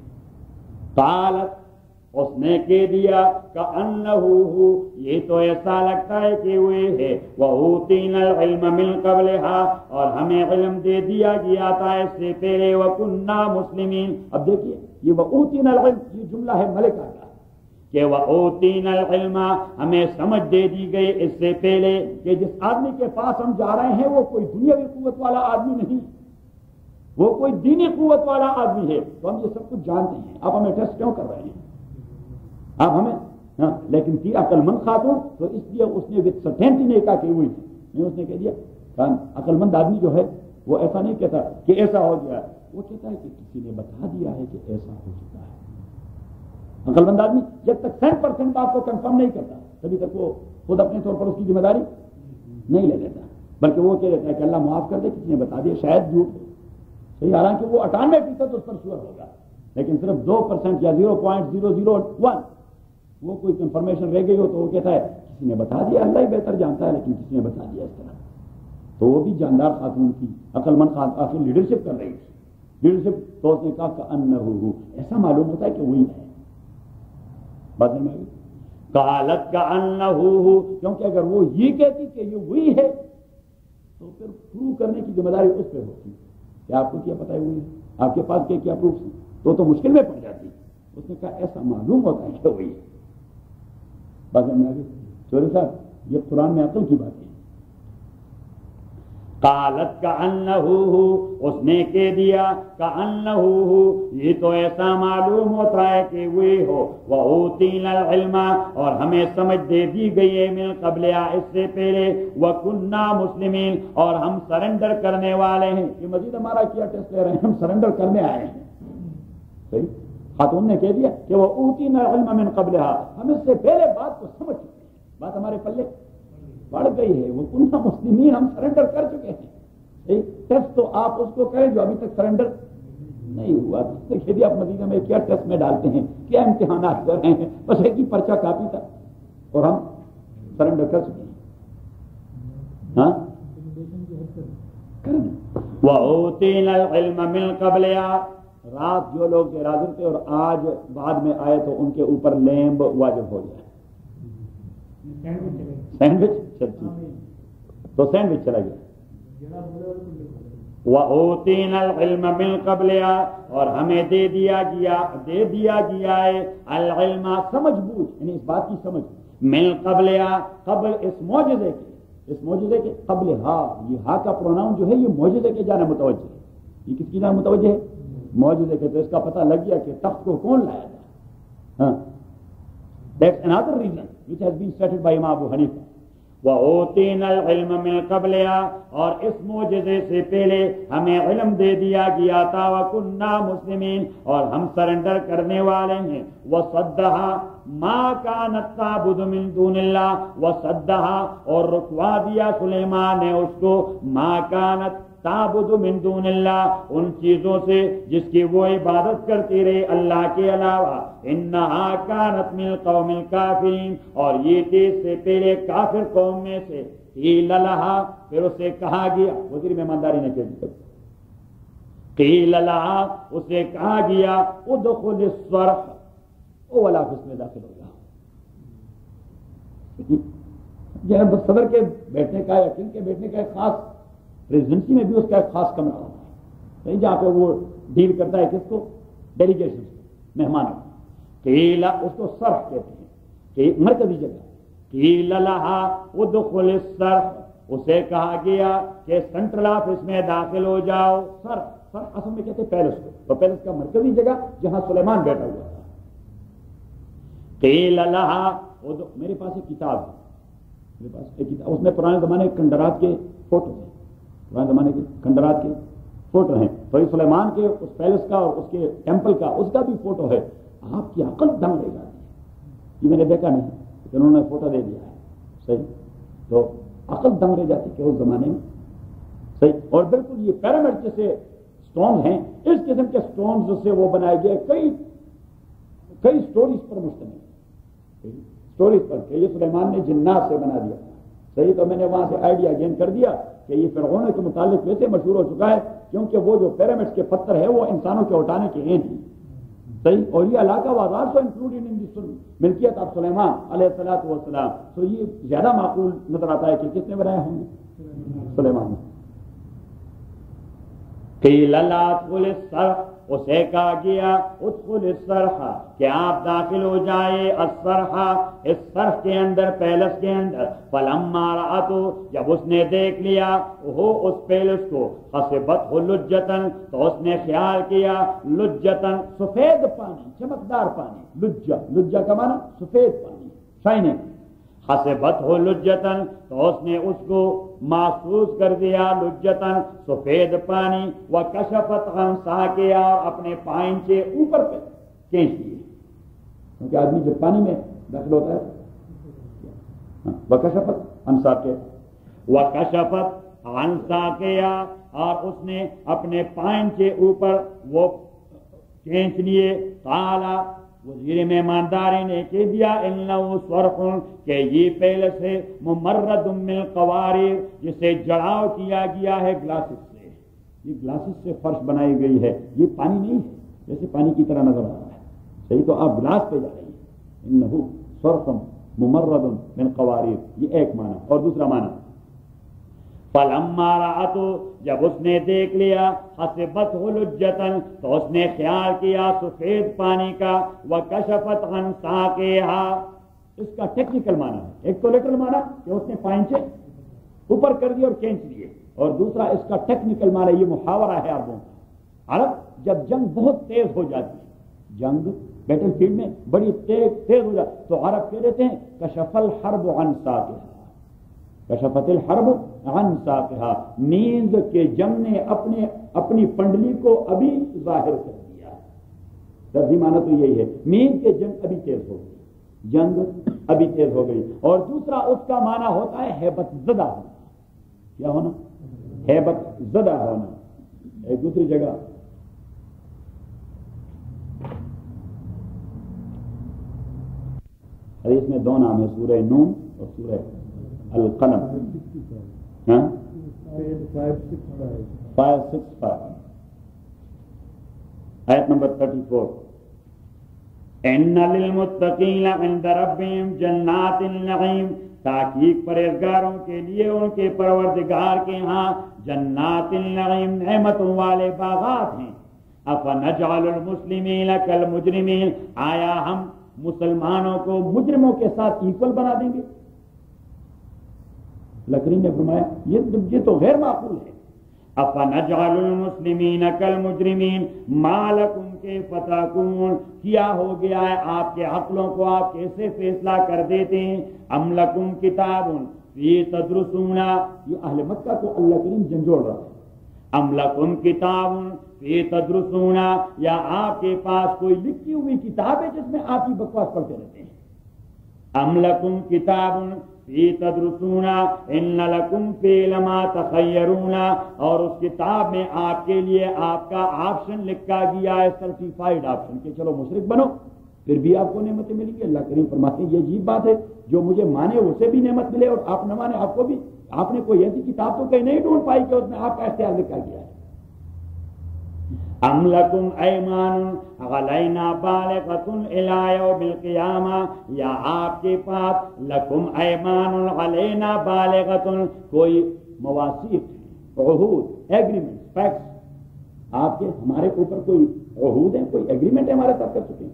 قالت، اس نے کہہ دیا کأنہ، یہ تو ایسا لگتا ہے کہ وہی ہے. وَأُوتِينَا الْعِلْمَ مِنْ قَبْلِهَا، اور ہمیں علم دے دیا گیا تھا اس سے پہلے. وَكُنَّا مُسْلِمِينَ. اب دیکھیے یہ وَأُوتِينَا الْعِلْمَ، یہ جملہ ہے ملکہ کا کہ وَأُوتِينَا الْعِلْمَ، ہمیں سمجھ دے دی گئی اس سے پہلے کہ جس آدمی کے پاس ہم جا رہے ہیں وہ کوئی دنیاوی قوت والا آدمی نہیں، وہ کوئی دینی قوت والا آدمی ہے. تو ہم یہ سب کچھ جانتے ہیں، آپ ہمیں ٹیسٹ کیوں کر رہے ہیں، آپ ہمیں لیکن تھی عقل مند خاتون، تو اس لیے اس نے وتھ سرٹینٹی نہیں کہا کہ وہی تھی. نہیں، اس نے کہہ دیا عقل مند آدمی جو ہے وہ ایسا نہیں کہتا کہ ایسا ہو گیا، وہ کہتا ہے کہ کسی نے بتا دیا ہے کہ ایسا ہو چکا ہے. عقل مند آدمی جب تک 100% بات کو کنفرم نہیں کرتا تبھی تک وہ خود اپنے طور پر اس کی ذمہ داری نہیں لے لیتا، بلکہ وہ کہہ دیتا ہے کہ اللہ معاف کر دے، کسی نے بتا دیا، شاید جھوٹ ہو. صحیح، حالانکہ وہ 98% اس پر شور ہوگا، لیکن صرف 2% یا 0.001 وہ کوئی کنفرمیشن رہ گئی ہو تو وہ کہتا ہے کسی نے بتا دیا، اللہ ہی بہتر جانتا ہے لیکن کسی نے بتا دیا اس طرح. تو وہ بھی جاندار خاتون کی، عقل مند خاتون، آخر لیڈرشپ کر رہی تھی، لیڈرشپ. تو اس نے کہا کأنہ، ایسا معلوم ہوتا ہے کہ وہی ہے. بات میں آئی. قالت کأنہ، کیونکہ اگر وہ یہ کہتی کہ یہ وہی ہے تو پھر پروو کرنے کی ذمہ داری اس پہ ہوتی کہ آپ کو کیا پتا ہے وہی ہے، آپ کے پاس کیا پروف ہے، تو مشکل میں پڑ جاتی. اس نے کہا ایسا معلوم ہوتا ہے کہ وہی ہے. بات میں آگے چوری صاحب، یہ قرآن میں عقل کی بات ہے. قالت کأنہ، اس نے کہہ دیا کأنہ، یہ تو ایسا معلوم ہوتا ہے کہ وہی ہو. وَأُوتِينَا الْعِلْمَ، اور ہمیں سمجھ دے دی گئی ہے من قبلها، اس سے پہلے. وَكُنَّا مُسْلِمِينَ، اور ہم سرنڈر کرنے والے ہیں. یہ مزید ہمارا کیا ٹیسٹ لے رہے ہیں، ہم سرنڈر کرنے آئے ہیں. صحیح، خاتون نے کہہ دیا کہ وَأُوتِينَا الْعِلْمَ مِنْ قَبْلِهَا، ہم اس سے پہلے بات کو سمجھ چکے ہیں، بات ہمارے پلے پڑ گئی ہے. وہ کننا مسلمین، ہم سرنڈر کر چکے ہیں. ٹیسٹ تو آپ اس کو کریں جو ابھی تک سرنڈر نہیں ہوا. آپ مدینہ میں کیا ٹیسٹ میں ڈالتے ہیں، کیا امتحانات کر رہے ہیں، بس ایک ہی پرچہ کاپی تھا اور ہم سرنڈر کر چکے ہیں. ہاں وَأُوتِينَا الْعِلْمَ مِنْ قَبْلِهَا، رات جو لوگ حاضر تھے اور آج بعد میں آئے تو ان کے اوپر لیمب واجب ہو گیا. سینڈوچ چلتی تو سینڈوچ چلا گیا. وَأُوتِينَا الْعِلْمَ مِنْ قَبْلِهَا، اور ہمیں دے دیا گیا ہے العلم، سمجھ بوجھ، یعنی اس بات کی سمجھ. من قبلها، قبل اس معجزے کے قبل ہا، یہ ہا کا پروناؤن جو ہے یہ معجزے کے جانب متوجہ ہے. یہ کس کی جانب متوجہ ہے؟ معجزے کے تو اس کا پتہ لگ گیا کہ تخت کو کون لایا تھا. That's another reason which has been stated by Imam Abu Hanifa. وَأُوتِينَا الْعِلْمَ مِنْ قَبْلِهَا, اور اس معجزے سے پہلے ہمیں علم دے دیا گیا تھا. وَكُنَّا مُسْلِمِينَ, اور ہم سرنڈر کرنے والے ہیں. وَصَدَّهَا مَا كَانَتْ تَعْبُدُ مِن دُونِ اللَّهِ, وَصَدَّهَا, اور رکوا دیا سلیمان نے اس کو, مَا كَانَتْ تعبد من دون اللہ, ان چیزوں سے جس کی وہ عبادت کرتی رہے اللہ کے علاوہ. انہا کانت من القوم الکافرین, اور یہ تھی اس سے پہلے کافر قوم میں سے. قیل لہا, پھر اسے کہا گیا, وزیر مہمانداری نے کہہ دیا, قیل لہا, اسے کہا گیا, ادخل الصرح, او والا اس میں داخل ہو جا. صدر کے بیٹھنے کا یا کنگ کے بیٹھنے کا ایک خاص, پریزیڈنسی میں بھی اس کا ایک خاص کمرہ ہوتا ہے جہاں پہ وہ ڈیل کرتا ہے کس کو, ڈیلیگیشن, مہمانوں. قیل, اس کو صرح کہتے ہیں, کہ مرکزی جگہ. قیل لہا ادخل الصرح, اسے کہا گیا کہ سینٹرل آفس میں داخل ہو جاؤ. صرح اصل میں کہتے ہیں پیلس کو, تو پیلس کا مرکزی جگہ جہاں سلیمان بیٹھا ہوا تھا. قیل لہا, میرے پاس ایک کتاب ہے, میرے پاس ایک کتاب, اس میں پرانے زمانے کے کھنڈرات کے فوٹو ہیں, پرانے زمانے کے کھنڈرات کے فوٹو ہیں. تو سلیمان کے اس پیلس کا اور اس کے ٹیمپل کا, اس کا بھی فوٹو ہے. آپ کی عقل دنگ رہ جاتی ہے, یہ میں نے دیکھا نہیں لیکن انہوں نے فوٹو دے دیا ہے. صحیح, تو عقل دنگ رہ جاتی کہ اس زمانے میں. صحیح, اور بالکل یہ پیرامڈ جیسے اسٹونز ہیں, اس قسم کے اسٹونز سے وہ بنائے گئے, کئی سٹوریز پر مشتمل, سٹوریز پر کہ یہ سلیمان نے جنات سے بنا دیا. صحیح, تو میں نے وہاں سے آئیڈیا گین کر دیا کہ یہ فرعون کے متعلق ویسے مشہور ہو چکا ہے کیونکہ وہ جو پیرامڈس کے پتھر ہے وہ انسانوں کے اٹھانے کے ہیں. صحیح, اور یہ علاقہ واز آلسو انکلوڈیڈ ان دی ملکیت آف سلیمان علیہ الصلوۃ والسلام. تو یہ زیادہ معقول نظر آتا ہے کہ کس نے بنایا ہوں گے, سلیمان نے. قیل لا ادخل الصرح, اسے کہا گیا ادخل الصرح, کہ آپ داخل ہو جائے الصرح, اس صرح کے اندر, پیلس کے اندر. فلما رأتو, جب اس نے دیکھ لیا وہ اس پیلس کو, حسبتہ لجتن, تو اس نے خیال کیا, لجتن, سفید پانی, چمکدار پانی. لجہ کا معنی سفید پانی, شائننگ. حسبتہ لجتن, تو اس نے اس کو محسوس کر دیا, لجتن, سفید پانی. وکشفت عن ساقیہا, اور اپنے پائنچے اوپر پہ کھینچ لیے, کیونکہ آدمی جب پانی میں داخل ہوتا ہے. وکشفت عن ساقیہا, وکشفت عن ساقیہا, اور اس نے اپنے پائنچے اوپر وہ کھینچ لیے. قالا, وزیر مہمانداری نے کہہ دیا, انه صرح, کہ یہ پیلس ہے, ممرد من القواریر, جسے جڑاؤ کیا گیا ہے گلاسز سے. یہ گلاسز سے فرش بنائی گئی ہے, یہ پانی نہیں ہے جیسے پانی کی طرح نظر آ رہا ہے. صحیح, تو آپ گلاس پہ جا رہی ہیں. انه صرح ممرد من قواریر, یہ ایک معنی. اور دوسرا معنی, فلما رأتو, جب اس نے دیکھ لیا, حسبتہ لجتن, تو اس نے خیال کیا سفید پانی کا. وکشفت عن ساقیہا, اس کا ٹیکنیکل معنی ہے. ایک تو لٹرل معنی کہ اس نے پائنچے اوپر کر دیے اور کھینچ لیے, اور دوسرا اس کا ٹیکنیکل معنی, یہ محاورہ ہے عربوں کا. عرب جب جنگ بہت تیز ہو جاتی ہے, جنگ بیٹل فیلڈ میں بڑی تیز ہو جاتی, تو عرب کہہ دیتے ہیں کشف الحرب عن ساقیہا, کشفت الحرب عن ساقیہا, نیند کے جنگ نے اپنی پنڈلی کو ابھی ظاہر کر دیا. لفظی معنی تو یہی ہے, نیند کے جنگ ابھی تیز ہو گئی, جنگ ابھی تیز ہو گئی. اور دوسرا اس کا معنی ہوتا ہے ہیبت زدہ ہونا. کیا ہونا؟ ہیبت زدہ ہونا. ایک دوسری جگہ حدیث میں دو نام ہے, سورہ نون اور سورہ القلم. 565 آیت نمبر 34. ان للمتقین عند ربهم جنات النعیم, تحقیق پرہیزگاروں کے لیے ان کے پروردگار کے ہاں جنات النعیم, نعمتوں والے باغات ہیں. افنجعل المسلمین کالمجرمین, آیا ہم مسلمانوں کو مجرموں کے ساتھ ایکول بنا دیں گے؟ لکریم نے فرمایا یہ تو غیر معقول ہے. افنجعل المسلمین کالمجرمین ما لکم کیف تحکمون، کیا ہو گیا ہے آپ کے عقلوں کو آپ کیسے فیصلہ کر دیتے ہیں؟ ام لکم کتاب فی تدرسون، یہ اہل مکہ کو اللہ کریم جھنجھوڑ رہا ہے، ام لکم کتاب فی تدرسون، یا آپ کے پاس کوئی لکھی ہوئی کتاب ہے جس میں آپ کی بکواس پڑھتے رہتے ہیں؟ ام لکم کتاب فی تدرسون ان لکم فی لما تخیرون، اور اس کتاب میں آپ کے لیے آپ کا آپشن لکھا گیا ہے، سرٹیفائیڈ آپشن، کہ چلو مشرک بنو پھر بھی آپ کو نعمتیں ملیں گی۔ اللہ کریم فرماتے ہیں یہ عجیب بات ہے، جو مجھے مانے اسے بھی نعمت ملے اور آپ نہ مانے آپ کو بھی۔ آپ نے کوئی ایسی کتاب تو کہیں نہیں ڈھونڈ پائی کہ اس میں آپ کا اختیار لکھا گیا ہے۔ ام لکم ایمان علینا بالغۃ الی یوم القیامہ، یا آپ کے پاس لکم ایمان علینا بالغۃ کوئی مواثیق، عہود، ایگریمنٹ، پیکٹس آپ کے ہمارے اوپر کوئی عہود ہیں، کوئی ایگریمنٹ ہمارے ساتھ کر چکے ہیں؟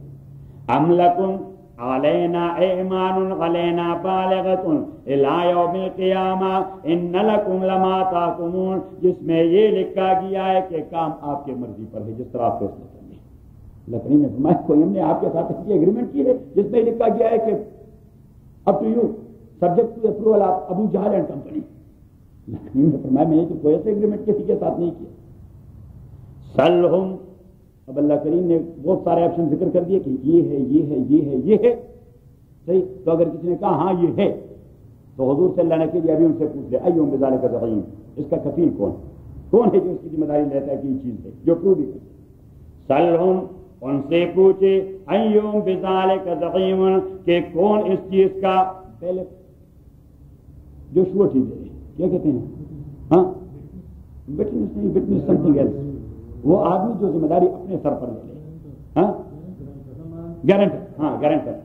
ام لکم علینا ایمان علینا بالغۃ الی یوم القیامہ ان لکم لما تحکمون، جس میں یہ لکھا گیا ہے کہ کام آپ کے مرضی پر ہے، جس طرح آپ فیصلہ کریں گے۔ اللہ کریم نے فرمایا کوئی ہم نے آپ کے ساتھ ایسی ایگریمنٹ کی ہے جس میں لکھا گیا ہے کہ اب to you subject to approval of ابو جہل اینڈ کمپنی۔ اللہ کریم نے فرمایا میں نے تو کوئی ایسے ایگریمنٹ کسی کے ساتھ نہیں کیا۔ سلہم، اب اللہ کریم نے بہت سارے آپشن ذکر کر دیے کہ یہ ہے یہ ہے یہ ہے یہ ہے، صحیح؟ تو اگر کسی نے کہا ہاں یہ ہے تو حضور صلی اللہ علیہ وسلم ابھی ان سے پوچھ لے ایہم بذالک زعیم، اس کا کفیل کون ہے جو اس کی ذمہ داری لیتا ہے کہ یہ چیز ہے جو پروو بھی کرے؟ سلہم، ان سے پوچھے ایہم بذالک زعیم، کہ کون اس چیز کا پہلے جو شورٹی دے، کیا کہتے ہیں؟ ہاں وٹنس نہیں، وٹنس سم تھنگ ایلس، وہ آدمی جو ذمہ داری اپنے سر پر لے لے، ہاں گارنٹر، ہاں گارنٹر۔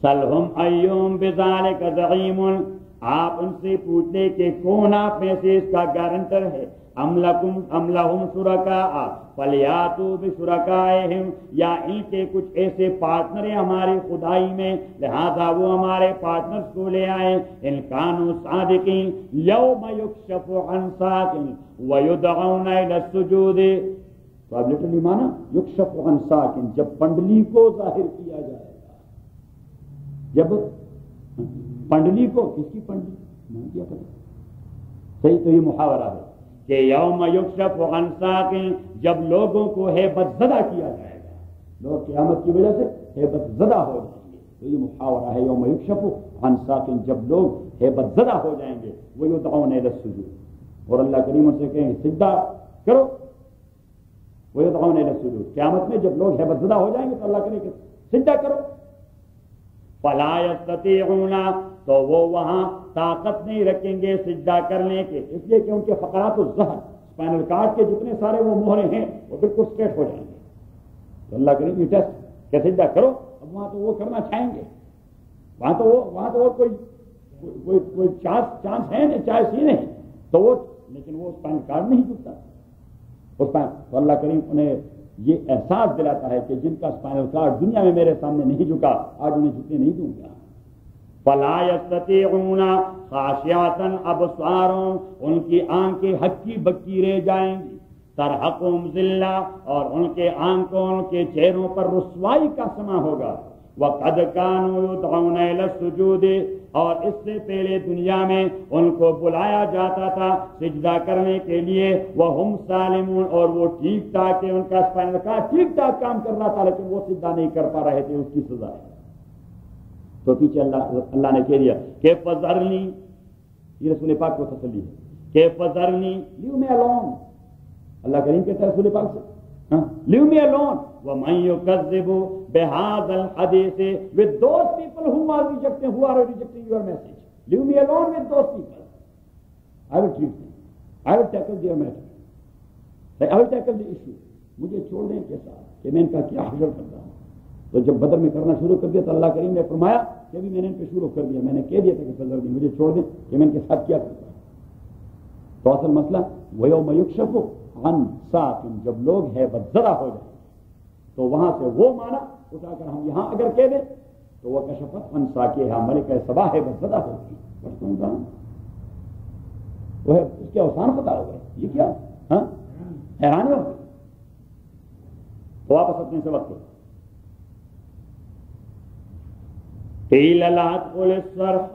سلہم ایہم بذالک زعیم، آپ ان سے پوچھ لیں کہ کون آپ میں سے اس کا گارنٹر ہے؟ ام لہم شرکاء فلیاتوا بشرکائہم، یا ان کے کچھ ایسے پارٹنر ہیں ہماری خدائی میں لہذا وہ ہمارے پارٹنرز کو لے آئیں۔ ان کانوا صادقین یوم یکشف عن ساق ویدعون الی السجود، تو اب لٹرلی مانا یکشف عن ساق، جب پنڈلی کو ظاہر کیا جائے گا، جب پنڈلی کو، کس کی پنڈلی؟ کیا پتہ، صحیح؟ تو یہ محاورہ ہے کہ یوم یکشف عن ساق، جب لوگوں کو ہیبت زدہ کیا جائے گا، لوگ قیامت کی وجہ سے ہیبت زدہ ہو جائیں گے، تو یہ محاورہ ہے یوم یکشف عن ساق، جب لوگ ہیبت زدہ ہو جائیں گے، ویدعون الی السجود، اور اللہ کریم ان سے کہیں سجدہ کرو، ویدعون الی السجود، قیامت میں جب لوگ ہیبت زدہ ہو جائیں گے تو اللہ کرے کہ سجدہ کرو۔ فلا یستطیعون، تو وہ وہاں طاقت نہیں رکھیں گے سجدہ کرنے کے، اس لیے کہ ان کے فقرات الظہر، اسپائنل کارڈ کے جتنے سارے وہ موہرے ہیں وہ بالکل اسٹریٹ ہو جائیں گے۔ تو اللہ کریم یہ ٹیسٹ کہ سجدہ کرو، اب وہاں تو وہ کرنا چاہیں گے، وہاں تو وہ کوئی چانس ہے نہیں، چائے سی نہیں، تو وہ لیکن وہ اسپائنل کارڈ نہیں جھکتا اس پر، تو اللہ کریم انہیں یہ احساس دلاتا ہے کہ جن کا اسپائنل کارڈ دنیا میں میرے سامنے نہیں جھکا، آج انہیں جھکنے نہیں دوں گا۔ فلا یستطیعون خاشعۃ ابصارهم، ان کی آنکھیں ہکی بکی رہ جائیں گی، ترحقهم ذلہ، اور ان کے آنکھوں، ان کے چہروں پر رسوائی کا سما ہوگا۔ وقد كانوا يدعون الى السجود، اور اس سے پہلے دنیا میں ان کو بلایا جاتا تھا سجدہ کرنے کے لیے، وہم سالمون، اور وہ ٹھیک ٹھاک ان کا اسپائنل کارڈ ٹھیک ٹھاک کام کر رہا تھا لیکن وہ سجدہ نہیں کر پا رہے تھے، اس کی سزا ہے۔ تو پیچھے اللہ نے کہہ دیا کہ فذرنی، یہ رسول پاک کو تسلی ہے کہ فذرنی، لیو می الون، اللہ کریم کہتا ہے رسول پاک سے لیو می الون ومن یکذب بہذا الحدیث with those people who are rejecting your message, leave me alone with those people, I will treat them, I will tackle their matter, I will tackle the issue، مجھے چھوڑ دیں کے ساتھ کہ میں ان کا کیا حشر کرتا ہوں۔ تو جب بدر میں کرنا شروع کر دیا تو اللہ کریم نے فرمایا کہ ابھی میں نے ان پہ شروع کر دیا، میں نے کہہ دیا تھا کہ فضل دی مجھے چھوڑ دیں کہ میں ان کے ساتھ کیا کرتا ہوں۔ تو اصل مسئلہ وَيَوْمَ يُكْشَفُ عَنْ سَاقٍ، جب لوگ ہیبت زدہ ہو جائیں تو وہاں سے وہ مانا اٹھا کر ہم یہاں اگر کہہ دیں تو وہ کشفت عن ساقیہا، ملکہ سبا ہیبت زدہ ہوگی۔ وہ ہے اس کے اوسان پتا ہو گئے، یہ کیا؟ ہاں حیرانی ہو گئی. تو واپس اپنے سبق کو قیل لا تدخل الصرح،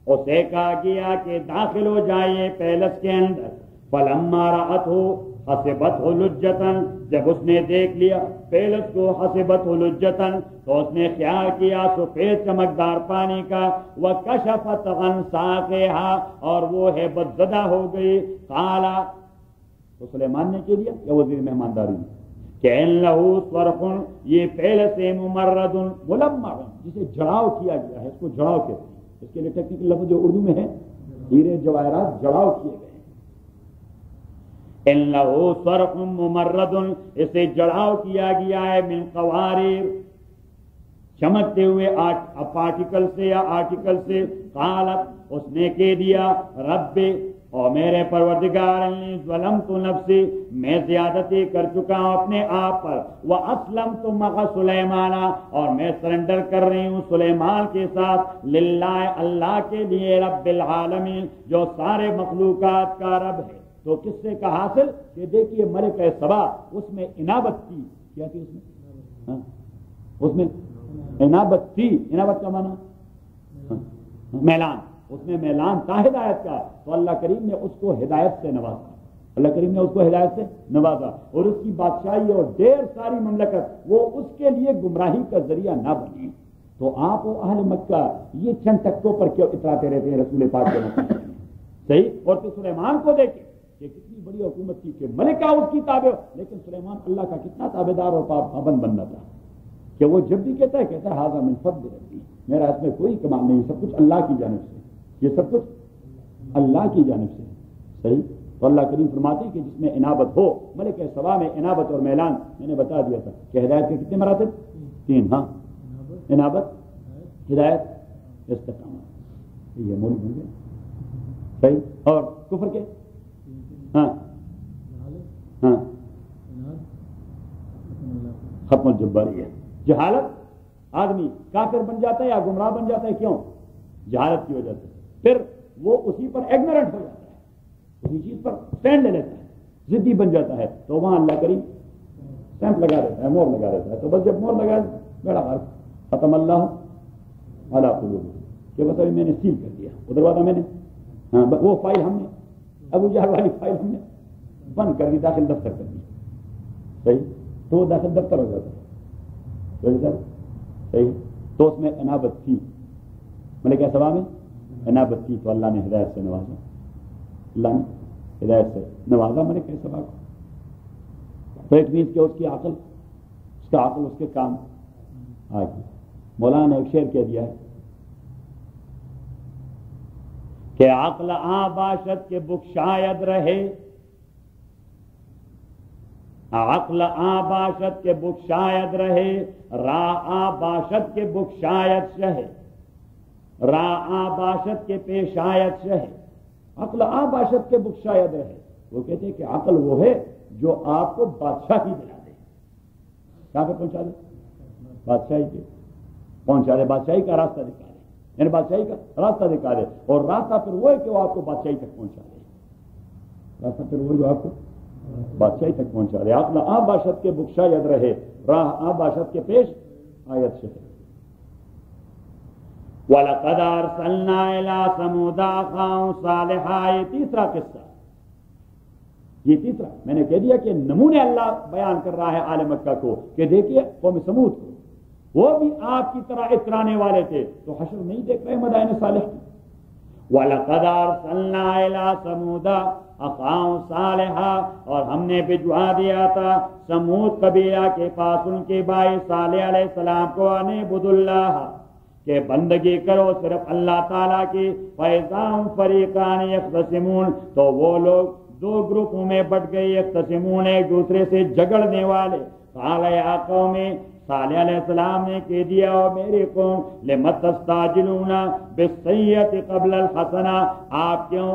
اسے کہا گیا کہ داخل ہو جائیے پیلس کے اندر. فلما رأته حسبته لجة، جب اس نے دیکھ لیا پیلس کو حسبته لجة تو اس نے خیال کیا سفید چمکدار پانی کا. وکشفت عن ساقها، اور وہ ہیبت زدہ ہو گئی. قال، تو سلیمان نے کہہ دیا یا وزیر مہمانداری نے کہ انہو صرح، یہ پیلس ممرد ملمع، جسے جڑاؤ کیا گیا ہے، اس کو جڑاؤ کہتے ہیں. اس کے لیے ٹیکنیکل لفظ جو اردو میں ہے ہیرے جواہرات جڑاؤ کیے گئے. انہو صرح ممرد، اسے جڑاؤ کیا گیا ہے من قواریر، چمکتے ہوئے پارٹیکل سے یا آرٹیکل سے. قالت، اس نے کہہ دیا رب، اور میرے پروردگار، انی ظلمت نفسی، میں زیادتی کر چکا ہوں اپنے آپ پر. واسلمت مع سلیمان، اور میں سرنڈر کر رہی ہوں سلیمان کے ساتھ. للہ، اللہ کے لیے، رب العالمین، جو سارے مخلوقات کا رب ہے. تو کس سے کا حاصل کہ دیکھیے ملک سبا، اس میں انابت تھی. کیا تھی اس میں؟ اس میں انابت تھی. انابت کا معنی میلان، اس میں میلان تھا ہدایت کا. تو اللہ کریم نے اس کو ہدایت سے نوازا. اللہ کریم نے اس کو ہدایت سے نوازا، اور اس کی بادشاہی اور ڈھیر ساری مملکت وہ اس کے لیے گمراہی کا ذریعہ نہ بنی. تو آپ و اہل مکہ یہ چند ٹکوں پر کیوں اتراتے رہتے ہیں رسول پاک کے مقام میں؟ صحیح. اور پھر سلیمان کو دیکھیں کہ کتنی بڑی حکومت تھی کہ ملکہ اس کی تابع، لیکن سلیمان اللہ کا کتنا تابع دار اور پابند بننا تھا کہ وہ جب بھی کہتا ہے ھذا من فضل ربی، میرا اس میں کوئی کمال نہیں، سب کچھ اللہ کی جانب سے، یہ سب کچھ اللہ کی جانب سے. صحیح. تو اللہ کریم فرماتے ہیں کہ جس میں انابت ہو، ملک سبا میں انابت اور میلان، میں نے بتا دیا تھا کہ ہدایت کے کتنے مراتب؟ 3. ہاں، انابت، ہدایت، استقامت. یہ مول بن گئے. صحیح. اور کفر کے؟ ہاں ہاں، ختم الجباریہ. جہالت، آدمی کافر بن جاتا ہے یا گمراہ بن جاتا ہے، کیوں؟ جہالت کی وجہ سے. پھر وہ اسی پر ایگنورنٹ ہو جاتا ہے، اسی چیز پر اسٹینڈ لے لیتا ہے، ضدی بن جاتا ہے. تو وہاں اللہ کریم اسٹیمپ لگا دیتا ہے، مور لگا دیتا ہے. تو بس جب مور لگا بیڑا پار ختم اللہ علی قلوبہم، کہ بس ابھی میں نے سیل کر دیا. ادھر والا میں نے، ہاں، وہ فائل ہم نے، ابو جہل والی فائل ہم نے بند کر دی، داخل دفتر کر دی. صحیح. تو داخل دفتر ہو جاتا ہے. صحیح سر. صحیح. تو اس میں انابت تھی، ملک سبا میں انابت تھی. تو اللہ نے ہدایت سے نوازا، اللہ نے ہدایت سے نوازا ملک سبا کو. تو اٹ مینس کہ اس کی عقل، اس کا عقل، اس کے کام آ گئی. مولانا نے ایک شعر کہہ دیا ہے کہ عقل باشد کے بک شاید رہے، عقل باشد کے بک شاید رہے، راہ باشد کے بک شاید شہے، راہ باشد کے پیش شاید شہے. عقل باشد کے بک شاید رہے. وہ کہتے ہیں کہ عقل وہ ہے جو آپ کو بادشاہی دلا دے. کہاں پہ پہنچا دے؟ بادشاہی پہ پہنچا دے، بادشاہی کا راستہ دکھا دے، یعنی بادشاہی کا راستہ دکھا دے. اور راستہ پھر وہ ہے کہ وہ آپ کو بادشاہی تک پہنچا دے. راستہ پھر وہ جو آپ کو بادشاہی تک پہنچا دے. عقل باشد کے بک شاید رہے، راہ باشد کے پیش آیت شہر. وَلَقَدْ أَرْسَلْنَا إِلَىٰ ثَمُودَ أَخَاهُمْ صَالِحًا. یہ تیسرا قصہ، یہ تیسرا میں نے کہہ دیا کہ نمونے اللہ بیان کر رہا ہے آل مکہ کو کہ دیکھیے قوم سمود کو، وہ بھی آپ کی طرح اترانے والے تھے. تو حشر نہیں دیکھ رہے مدائن صالح کی. وَلَقَدْ أَرْسَلْنَا إِلَىٰ ثَمُودَ أَخَاهُمْ صَالِحًا. اور ہم نے بھجوا دیا تھا سمود قبیلہ کے پاس ان کے بھائی صالح علیہ السلام کو، ان اعبدوا اللہ، کہ بندگی کرو صرف اللہ تعالیٰ کی. فَإِذَا هُمْ فَرِيقَانِ يَخْتَصِمُونَ. تو وہ لوگ دو گروپوں میں بٹ گئے، یختصمون، ایک دوسرے سے جھگڑنے والے. قال یا قوم، صالح علیہ السلام نے کہہ دیا اور میری قوم، لم تستعجلون بالسیئۃ قبل الحسنہ. آپ کیوں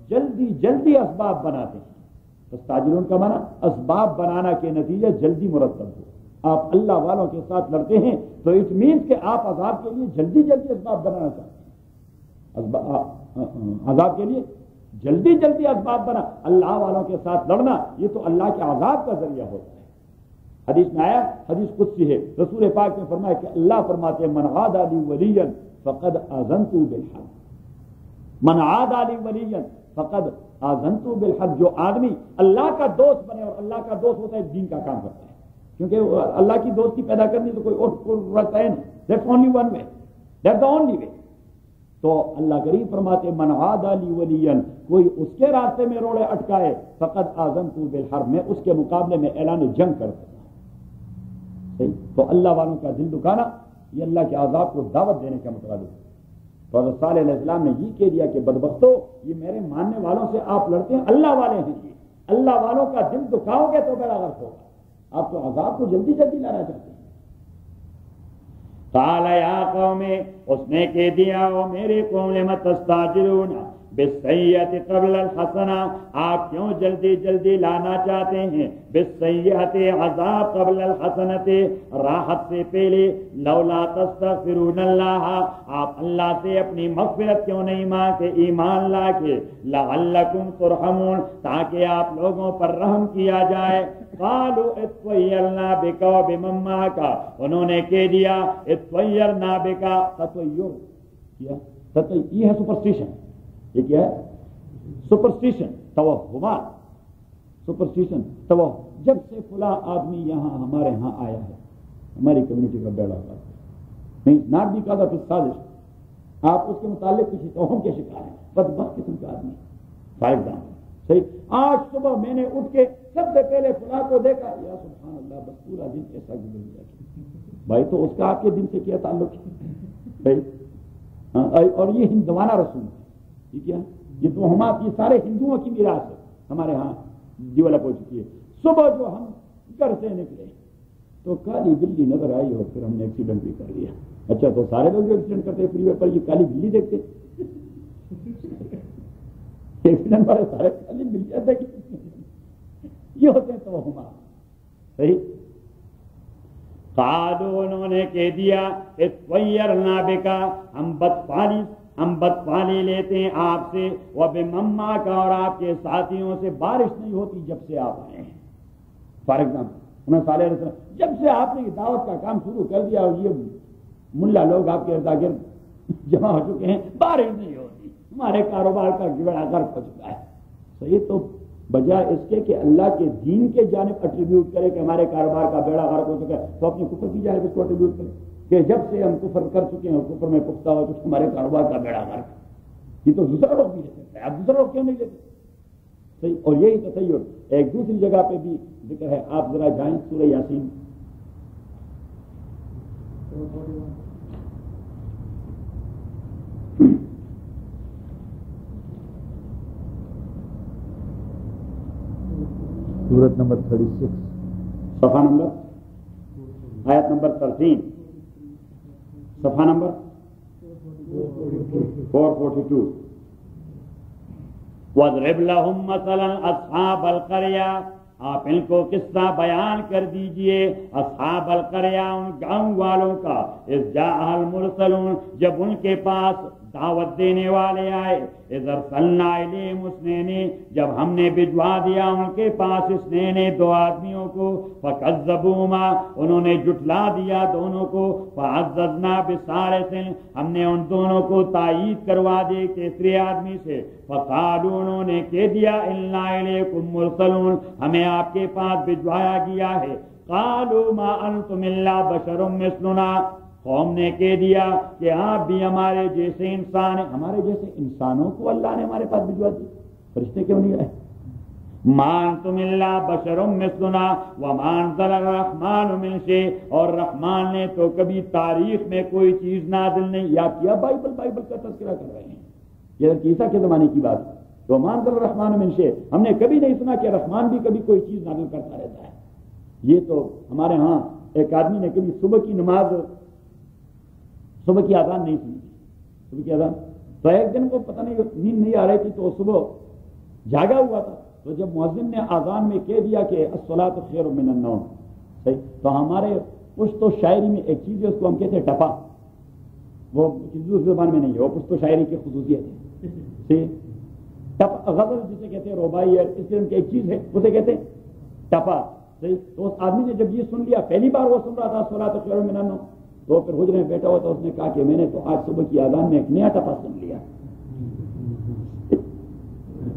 جلدی جلدی اسباب بناتے ہیں؟ تستعجلون کا معنی اسباب بنانا کے نتیجے جلدی مرتب ہو. آپ اللہ والوں کے ساتھ لڑتے ہیں تو اٹ مینس کہ آپ عذاب کے لیے جلدی جلدی اسباب بنانا چاہتے ہیں. عذاب کے لیے جلدی جلدی اسباب بنا، اللہ والوں کے ساتھ لڑنا یہ تو اللہ کے عذاب کا ذریعہ ہوتا ہے۔ حدیث میں آیا، حدیث قدسی ہے، رسول پاک نے فرمایا کہ اللہ فرماتے ہیں من عاد لی ولیا فقد آذنت بالحرب، من عاد لی ولیا فقد آذنت بالحرب۔ جو آدمی اللہ کا دوست بنے، اور اللہ کا دوست ہوتا ہے دین کا کام کرتا ہے، کیونکہ اللہ کی دوستی پیدا کرنی تو کوئی اور رہتا ہے نہیں، that's only one way, that's the only way. تو اللہ کریم فرماتے من عاد لی ولیا، کوئی اس کے راستے میں روڑے اٹکائے فقد آذنت بالحرب، میں اس کے مقابلے میں اعلان جنگ کرتا ہوں۔ صحیح؟ تو اللہ والوں کا دل دکھانا یہ اللہ کے عذاب کو دعوت دینے کا مطلب ہے۔ تو حضرت صالح علیہ السلام نے یہ کہہ دیا کہ بدبختو، یہ میرے ماننے والوں سے آپ لڑتے ہیں، اللہ والے ہیں یہ، اللہ والوں کا دل دکھاؤ گے تو بیڑا غرق ہوگا، آپ تو عذاب کو جلدی جلدی لانا چاہتے ہیں۔ قال یا قوم، اس نے کہہ دیا وہ میرے قوم لم تستعجلون بالسیئۃ قبل الحسنہ، آپ کیوں جلدی جلدی لانا چاہتے ہیں بالسیئۃ عذاب قبل الحسنۃ، راحت سے پہلے، لولا تستغفرون اللہ، آپ اللہ سے اپنی مغفرت کیوں نہیں مانگتے ایمان لا کے، لعلکم ترحمون، تاکہ آپ لوگوں پر رحم کیا جائے۔ قالوا اطیرنا بک وبمن معک، انہوں نے کہہ دیا اطیرنا بک، تطیر کیا، یہ ہے سپرسٹیشن، یہ کیا ہے سپرسٹیشن، توہمات، سپرسٹیشن توہم۔ جب سے فلاں آدمی یہاں ہمارے ہاں آیا ہے ہماری کمیونٹی کا بیڑا غرق ہے، ناٹ بیکاز آف سازش، آپ اس کے متعلق کسی توہم کے شکار ہیں، بدبخت قسم کا آدمی۔ فار ایگزامپل، صحیح، آج صبح میں نے اٹھ کے سب سے پہلے فلاں کو دیکھا، یا سبحان اللہ، بس پورا دن ایسا گزر گیا۔ بھائی تو اس کا آپ کے دن سے کیا تعلق ہے؟ اور یہ ہندوانہ رسوم ہے، ٹھیک ہے، یہ توہمات، یہ سارے ہندوؤں کی میراث ہے، ہمارے ہاں ڈیولپ ہو چکی ہے۔ صبح جو ہم گھر سے نکلے تو کالی بلی نظر آئی اور پھر ہم نے ایکسیڈنٹ بھی کر لیا۔ اچھا، تو سارے لوگ جو ایکسیڈنٹ کرتے فری وے پر یہ کالی بلی دیکھتے، ایکسیڈنٹ والے سارے کالی بلیاں دیکھتے، یہ ہوتے ہیں توہمات۔ صحیح، قالوا، انہوں نے کہہ دیا اطیرنا بک، ہم بدفعلی لیتے ہیں آپ سے، وبمن معک، اور آپ کے ساتھیوں سے بارش نہیں ہوتی جب سے آپ آئے ہیں۔ فار ایگزامپل، انہوں صالح علیہ السلام، جب سے آپ نے دعوت کا کام شروع کر دیا اور یہ ملا لوگ آپ کے ارد جمع ہو چکے ہیں، بارش نہیں ہوتی، ہمارے کاروبار کا بیڑا غرق ہو چکا ہے۔ صحیح، تو بجائے اس کے کہ اللہ کے دین کے جانب اٹریبیوٹ کرے کہ ہمارے کاروبار کا بیڑا غرق ہو چکا ہے، تو اپنے کفر کی جانب اس کو اٹریبیوٹ کرے کہ جب سے ہم کفر کر چکے ہیں اور کفر میں پختہ ہو چکے ہمارے کاروبار کا بیڑا غرق۔ یہ تو دوسرا لوگ بھی لے سکتے ہیں، آپ دوسرا لوگ کیوں نہیں لیتے؟ صحیح، اور یہی تسیر ایک دوسری جگہ پہ بھی ذکر ہے، آپ ذرا جائیں سورہ یاسین، سورت نمبر 36، صفحہ نمبر، آیت نمبر 13، صفحہ نمبر 442۔ وَاضْرِبْ لَهُمْ مَثَلًا أَصْحَابَ الْقَرْيَةِ، آپ ان کو قصہ بیان کر دیجئے اصحاب القریہ، ان گاؤں والوں کا، اذ جاء المرسلون، جب ان کے پاس دعوت دینے والے آئے، اذ ارسلنا الیہم اثنین، جب ہم نے بھجوا دیا ان کے پاس اثنین، دو آدمیوں کو، فکذبوہما، انہوں نے جھٹلا دیا دونوں کو، فعززنا بثالث، ہم نے ان دونوں کو تائید کروا دی تیسرے آدمی سے، فقالوا، انہوں نے کہہ دیا، انا الیکم مرسلون، ہمیں آپ کے پاس بھجوایا گیا ہے۔ قالوا ما انتم الا بشر مثلنا، قوم نے کہہ دیا کہ آپ بھی ہمارے جیسے انسان ہیں، ہمارے جیسے انسانوں کو اللہ نے ہمارے پاس بھجوا دی، فرشتے کیوں نہیں آئے؟ ما انتم الا بشر مثلنا وما انزل الرحمن من شيء، اور رحمان نے تو کبھی تاریخ میں کوئی چیز نازل نہیں یاد کیا۔ بائبل کا تذکرہ کر رہے ہیں، یہ عیسیٰ کے زمانے کی بات ہے، تو ما انزل الرحمن من شيء، ہم نے کبھی نہیں سنا کہ رحمان بھی کبھی کوئی چیز نازل کرتا رہتا ہے۔ یہ تو ہمارے ہاں ایک آدمی نے کبھی صبح کی نماز، صبح کی اذان نہیں سنی، صبح کی اذان، تو ایک دن کو پتہ نہیں نیند نہیں آ رہی تھی، تو صبح جاگا ہوا تھا، تو جب مؤذن نے اذان میں کہہ دیا کہ الصلاۃ خیر من النوم، صحیح، تو ہمارے پشتو شاعری میں ایک چیز ہے، اس کو ہم کہتے ہیں ٹپا، وہ کسی دوسری زبان میں نہیں ہے، وہ پشتو شاعری کی خصوصیت ہے، صحیح، غزل جسے کہتے ہیں رباعی ہے، اس قسم کی ایک چیز ہے اسے کہتے ہیں ٹپا، صحیح؟ تو اس آدمی نے جب یہ سن لیا، پہلی بار وہ سن رہا تھا صلاۃ خیر من النوم، تو پھر حجرے میں بیٹھا ہوا تھا، اس نے کہا کہ میں نے تو آج صبح کی اذان میں ایک نیا ٹپا سن لیا،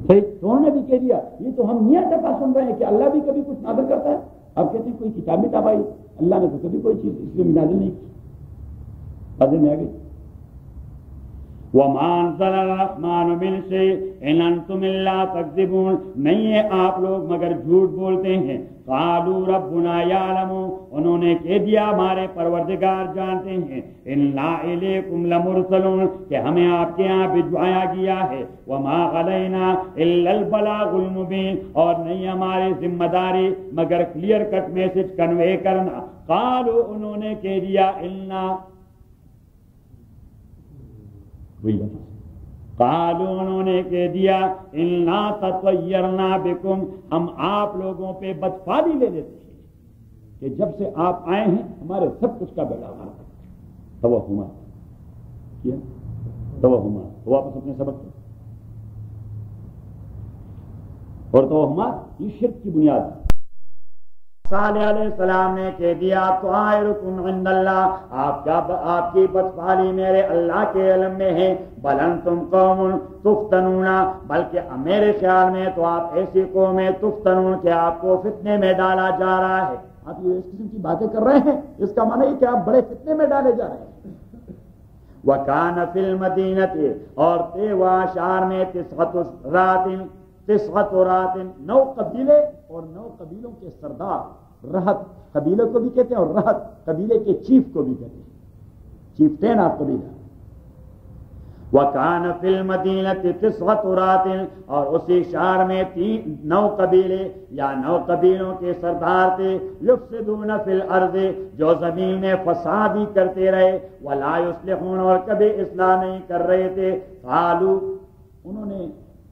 صحیح؟ تو انہوں نے بھی کہہ دیا یہ تو ہم نیا ٹپا سن رہے ہیں کہ اللہ بھی کبھی کچھ نازل کرتا ہے۔ اب کہتے ہیں کوئی کتاب میں ٹپائی، اللہ نے تو کبھی کوئی چیز اس میں نازل نہیں کی، نازل میں آ گئی۔ وَمَا أَنزَلَ الرَّحْمَٰنُ مِن شَيْءٍ إِنْ أَنتُمْ إِلَّا تَكْذِبُونَ، نہیں ہے آپ لوگ مگر جھوٹ بولتے ہیں۔ قَالُوا رَبُّنَا يَعْلَمُ، انہوں نے کہہ دیا ہمارے پروردگار جانتے ہیں، إِنَّا إِلَيْكُمْ لَمُرْسَلُونَ، کہ ہمیں آپ کے ہاں بھجوایا گیا ہے، وَمَا عَلَيْنَا إِلَّا الْبَلَاغُ الْمُبِينُ، اور نہیں ہماری ذمہ داری مگر کلیئر کٹ میسج کنوے کرنا۔ قالوا، انہوں نے کہہ دیا إِنَّا، قالوا انہوں نے کہہ دیا انا تطیرنا بکم، ہم آپ لوگوں پہ بدفالی لے لیتے ہیں کہ جب سے آپ آئے ہیں ہمارے سب کچھ کا بیڑا غرق۔ توہما کیا، توہما تو واپس اپنے سبق پر، اور توہمات یہ شرک کی بنیاد ہے۔ صالح علیہ السلام نے کہہ دیا طائرکم عند اللہ، آپ کی بدفالی میرے اللہ کے علم میں ہے، بل انتم قوم تفتنون، بلکہ میرے خیال میں تو آپ ایسی قوم ہیں تفتنون کہ آپ کو فتنے میں ڈالا جا رہا ہے۔ آپ یہ اس قسم کی باتیں کر رہے ہیں، اس کا معنی ہے کہ آپ بڑے فتنے میں ڈالے جا رہے ہیں۔ وَكَانَ فِي الْمَدِينَةِ، اور تھے وہاں شہر میں 9 رات، 9 قبیلے اور 9 قبیلوں کے سردار، رہت قبیلے کو بھی کہتے ہیں اور رہت قبیلے کے چیف کو بھی کہتے ہیں، چیف ٹین آپ قبیلہ۔ وَكَانَ فِي الْمَدِينَةِ 9 رات، اور اسی شہر میں 9 قبیلے یا 9 قبیلوں کے سردار تھے، یفسدون فی الارض، جو زمین میں فساد ہی کرتے رہے، ولا یصلحون، اور کبھی اصلاح نہیں کر رہے تھے۔ قالوا، انہوں نے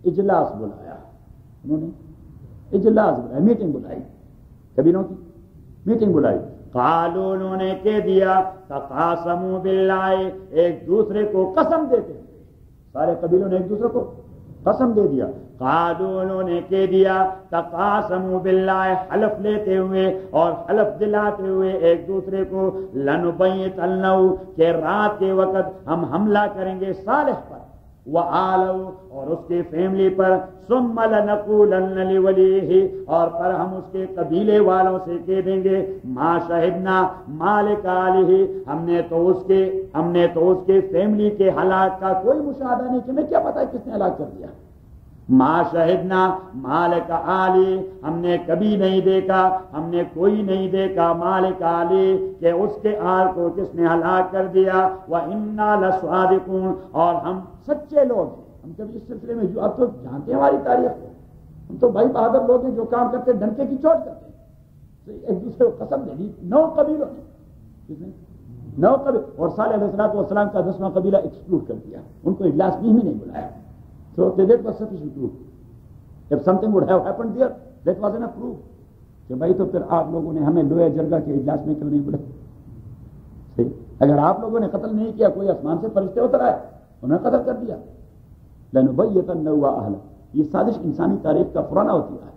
اجلاس بلایا، انہوں نے اجلاس بلایا، میٹنگ بلائی، قبیلوں کی میٹنگ بلائی۔ قالوا، انہوں نے کہہ دیا تقاسموا باللہ، ایک دوسرے کو قسم دیتے ہیں، سارے قبیلوں نے ایک دوسرے کو قسم دے دیا۔ قالوا، انہوں نے کہہ دیا تقاسموا باللہ، حلف لیتے ہوئے اور حلف دلاتے ہوئے ایک دوسرے کو، لنبیتنہ، کہ رات کے وقت ہم حملہ کریں گے صالح پر، وآلو، اور اس کی فیملی پر، ثم لنقولن لولیہ، اور پر ہم اس کے قبیلے والوں سے کہہ دیں گے، ما شہدنا مالک آلہ، ہم نے تو اس کے فیملی کے ہلاک کا کوئی مشاہدہ نہیں، کہ میں کیا پتا کس نے ہلاک کر دیا۔ ما شہدنا مالک آلی، ہم نے کبھی نہیں دیکھا، ہم نے کوئی نہیں دیکھا مالک آلی، کہ اس کے آل کو کس نے ہلاک کر دیا۔ وَإِنَّا لَصَادِقُونَ، اور ہم سچے لوگ ہیں۔ ہم کبھی اس سلسلے میں آپ تو جانتے ہیں ہماری تاریخ کو، ہم تو بھائی بہادر لوگ ہیں جو کام کرتے ڈنکے کی چوٹ کرتے ہیں۔ ایک دوسرے کو قسم دے دی 9 قبیلوں نے، 9 قبیلے، اور صالح علیہ السلام کا 10واں قبیلہ ایکسکلوڈ کر دیا، ان کو اجلاس میں ہی نہیں بلایا۔ So that was sufficient proof. If something would have happened there, that was enough proof. کہ بھائی تو پھر آپ لوگوں نے ہمیں لویا جرگہ کے اجلاس میں کیوں نہیں بلایا؟ صحیح، اگر آپ لوگوں نے قتل نہیں کیا، کوئی آسمان سے فرشتے اتر آئے، انہوں نے قتل کر دیا۔ لنبیتنہ وأہلہ، یہ سازش انسانی تاریخ کا پرانا ہوتی ہے۔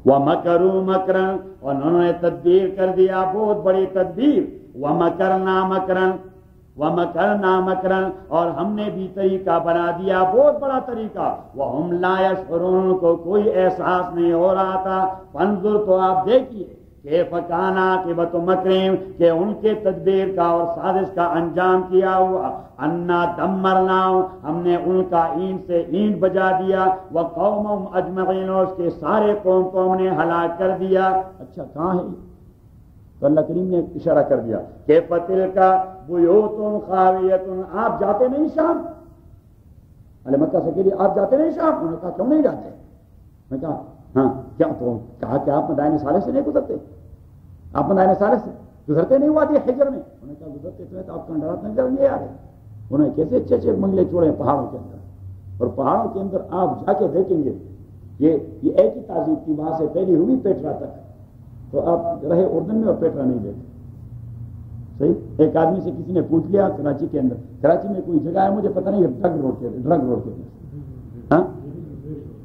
وَمَكَرُوا مَكْرًا، اور انہوں نے تدبیر کر دیا بہت بڑی تدبیر۔ وَمَكَرْنَا مَكْرًا، وَمَكَرْنَا مَكْرًا، اور ہم نے بھی طریقہ بنا دیا بہت بڑا طریقہ۔ وَهُمْ لَا يَشْعُرُونَ، کو کوئی احساس نہیں ہو رہا تھا۔ فانظر، تو آپ دیکھیے، کیف کان عاقبۃ مکرہم، کہ ان کے تدبیر کا اور سازش کا انجام کیا ہوا۔ انا دمرناہم، ہم نے ان کا اینٹ سے اینٹ بجا دیا۔ وقومہم اجمعین، اور اس کے سارے قوم نے ہلاک کر دیا۔ اچھا کہاں ہے؟ تو اللہ کریم نے اشارہ کر دیا کہ تلک بیوت خاویۃ، آپ جاتے نہیں شام؟ علی مکہ سے کہہ دیا آپ جاتے نہیں شام؟ انہوں نے کہا کیوں نہیں جاتے؟ میں کہا ہاں کیا، تو کہا کہ آپ مدائن صالح سے نہیں گزرتے، آپ مدائن صالح سے گزرتے نہیں ہوا دیا حجر میں؟ انہوں نے کہا گزرتے تو آپ کنڈرات نظر نہیں آ رہے۔ انہوں نے کیسے اچھے اچھے بنگلے چھوڑے پہاڑوں کے اندر، اور پہاڑوں کے اندر آپ جا کے دیکھیں گے یہ ایک ہی تہذیب کی، وہاں سے پہلی ہوئی پیٹرا تک، تو آپ رہے اردن میں اور پیٹرا نہیں دیکھتے۔ صحیح، ایک آدمی سے کسی نے پوچھ لیا کراچی کے اندر، کراچی میں کوئی جگہ ہے مجھے پتہ نہیں، ڈرگ روڈ کے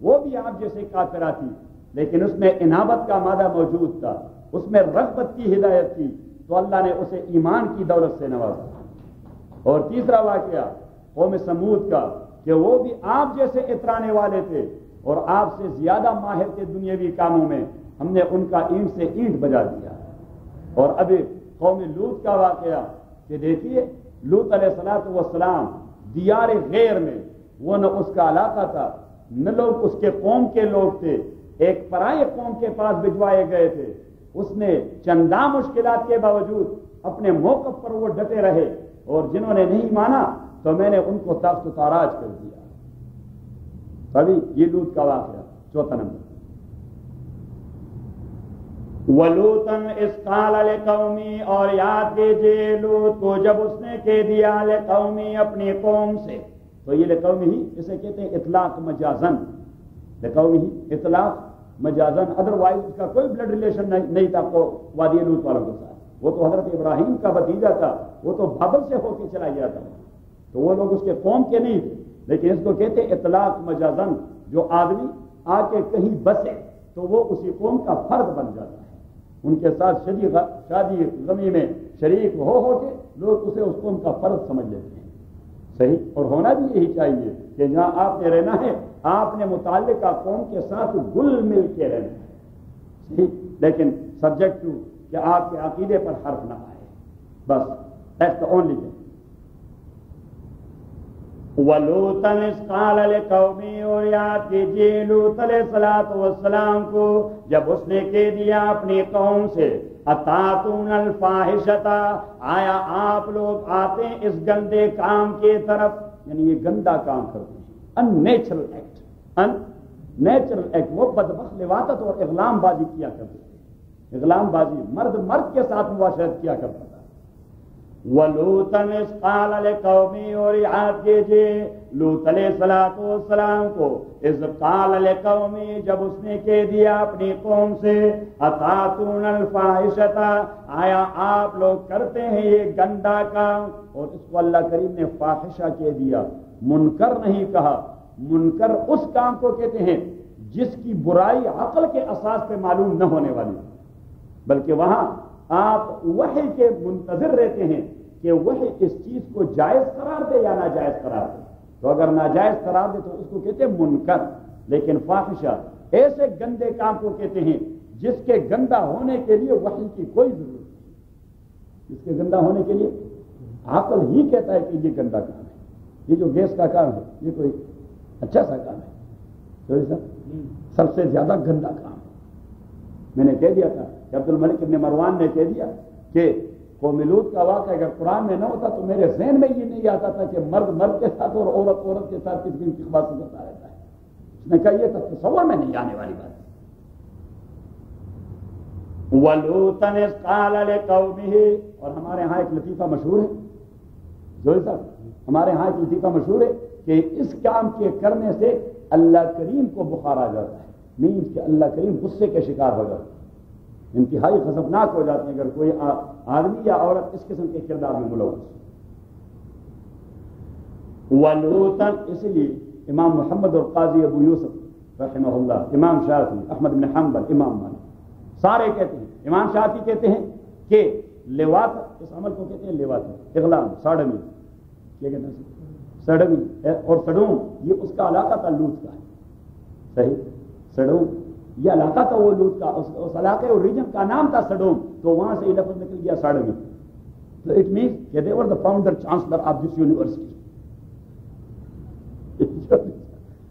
وہ بھی آپ جیسے کافرہ تھی، لیکن اس میں انابت کا مادہ موجود تھا، اس میں رغبت کی ہدایت تھی، تو اللہ نے اسے ایمان کی دولت سے نوازا۔ اور تیسرا واقعہ قوم سمود کا کہ وہ بھی آپ جیسے اترانے والے تھے اور آپ سے زیادہ ماہر تھے دنیاوی کاموں میں، ہم نے ان کا اینٹ سے اینٹ بجا دیا۔ اور ابھی قوم لوط کا واقعہ کہ دیکھیے لوط علیہ السلام دیار غیر میں، وہ نہ اس کا علاقہ تھا، نہ لوگ اس کے قوم کے لوگ تھے، ایک پرائے قوم کے پاس بھجوائے گئے تھے۔ اس نے چندہ مشکلات کے باوجود اپنے موقف پر وہ ڈٹے رہے، اور جنہوں نے نہیں مانا تو میں نے ان کو تخت و تاراج کر دیا۔ ابھی یہ لوط کا واقعہ چوتھا نمبر۔ وَلُوطًا اِذْ قَالَ لِقَوْمِهِ، اور یاد کیجئے لوط کو جب اس نے کہہ دیا لقومی، اپنی قوم سے۔ تو یہ لقومی ہی اسے کہتے ہیں اطلاق مجازن، لقومی ہی اطلاق مجازن، ادروائز اس کا کوئی بلڈ ریلیشن نہیں تھا وادی لوط والوں کے ساتھ۔ وہ تو حضرت ابراہیم کا بھتیجا تھا، وہ تو بابل سے ہو کے چلا گیا تھا، تو وہ لوگ اس کے قوم کے نہیں تھے، لیکن اس کو کہتے ہیں اطلاق مجازن۔ جو آدمی آ کے کہیں بسے تو وہ اسی قوم کا فرد بن جاتا ہے، ان کے ساتھ شادی غمی میں شریک ہو کے لوگ اسے اس قوم کا فرد سمجھ لیتے ہیں۔ صحیح، اور ہونا بھی یہی چاہیے کہ جہاں آپ نے رہنا ہے آپ نے متعلقہ قوم کے ساتھ گل مل کے رہنا ہے، صحیح، لیکن سبجیکٹ ٹو کہ آپ کے عقیدے پر حرف نہ آئے، بس دیٹس دی اونلی تھنگ۔ وَلُوطًا اِذْ قَالَ لِقَوْمِهِ، اور یاد کیجئے لوط علیہ السلام کو جب اس نے کہہ دیا اپنی قوم سے اَتَأْتُونَ الْفَاحِشَةَ، آیا آپ لوگ آتے ہیں اس گندے کام کی طرف، یعنی یہ گندا کام کرتے ہیں، ان نیچرل ایکٹ، وہ بدبخت لواطت اور اغلام بازی کیا کرتے تھے، اغلام بازی، مرد کے ساتھ مباشرت کیا کرتا تھا۔ وَلُوطًا اِذْ قَالَ لِقَوْمِهِ، اور یاد کیجئے لوط علیہ السلام کو اِذْ قَالَ لِقَوْمِهِ، جب اس نے کہہ دیا اپنی قوم سے اَتَأْتُونَ الْفَاحِشَةَ، آیا آپ لوگ کرتے ہیں یہ گندا کام، اور اس کو اللہ کریم نے فاحشہ کہہ دیا، منکر نہیں کہا۔ منکر اس کام کو کہتے ہیں جس کی برائی عقل کے اساس پہ معلوم نہ ہونے والی، بلکہ وہاں آپ وحی کے منتظر رہتے ہیں کہ وحی اس چیز کو جائز قرار دے یا ناجائز قرار دے، تو اگر ناجائز قرار دے تو اس کو کہتے ہیں منکر۔ لیکن فاحشہ ایسے گندے کام کو کہتے ہیں جس کے گندا ہونے کے لیے وحی کی کوئی ضرورت نہیں، جس کے گندا ہونے کے لیے عقل ہی کہتا ہے کہ یہ گندا کام ہے۔ یہ جو گیس کا کام ہے یہ کوئی اچھا سا کام ہے، سب سے زیادہ گندا کام ہے۔ میں نے کہہ دیا تھا کہ عبد الملک ابن مروان نے کہہ دیا کہ قوم لوط کا واقعہ اگر قرآن میں نہ ہوتا تو میرے ذہن میں یہ نہیں آتا تھا کہ مرد کے ساتھ اور عورت کے ساتھ کس دن کی بات کرتا رہتا ہے۔ اس نے کہا یہ تو تصور میں نہیں آنے والی بات ہے۔ وَلُوطًا اِذْ قَالَ لِقَوْمِهِ، اور ہمارے ہاں ایک لطیفہ مشہور ہے زوہر صاحب، ہمارے ہاں ایک لطیفہ مشہور ہے کہ اس کام کے کرنے سے اللہ کریم کو بخار آ جاتا ہے، مینس کہ اللہ کریم غصے کے شکار ہو جاتا ہے، انتہائی غضبناک ہو جاتے ہیں اگر کوئی آدمی یا عورت اس قسم کے کردار میں ملوث۔ وَلُوطًا، اس لیے امام محمد اور قاضی ابو یوسف رحمہ اللہ، امام شافعی، احمد بن حنبل، امام مالک، سارے کہتے ہیں، امام شافعی کہتے ہیں کہ لواط، اس عمل کو کہتے ہیں لواط، اغلام، ساڈمی، کیا کہتے ہیں سڈمی، اور سڈوم یہ اس کا علاقہ تھا لوط کا، صحیح، سڈوم یہ علاقہ تھا وہ لوط کا، اس علاقے اور ریجن کا نام تھا سڈوم، تو وہاں سے یہ لفظ نکل گیا ساڈمی۔ تو اٹ مینس کہ they were the founder chancellor of this university,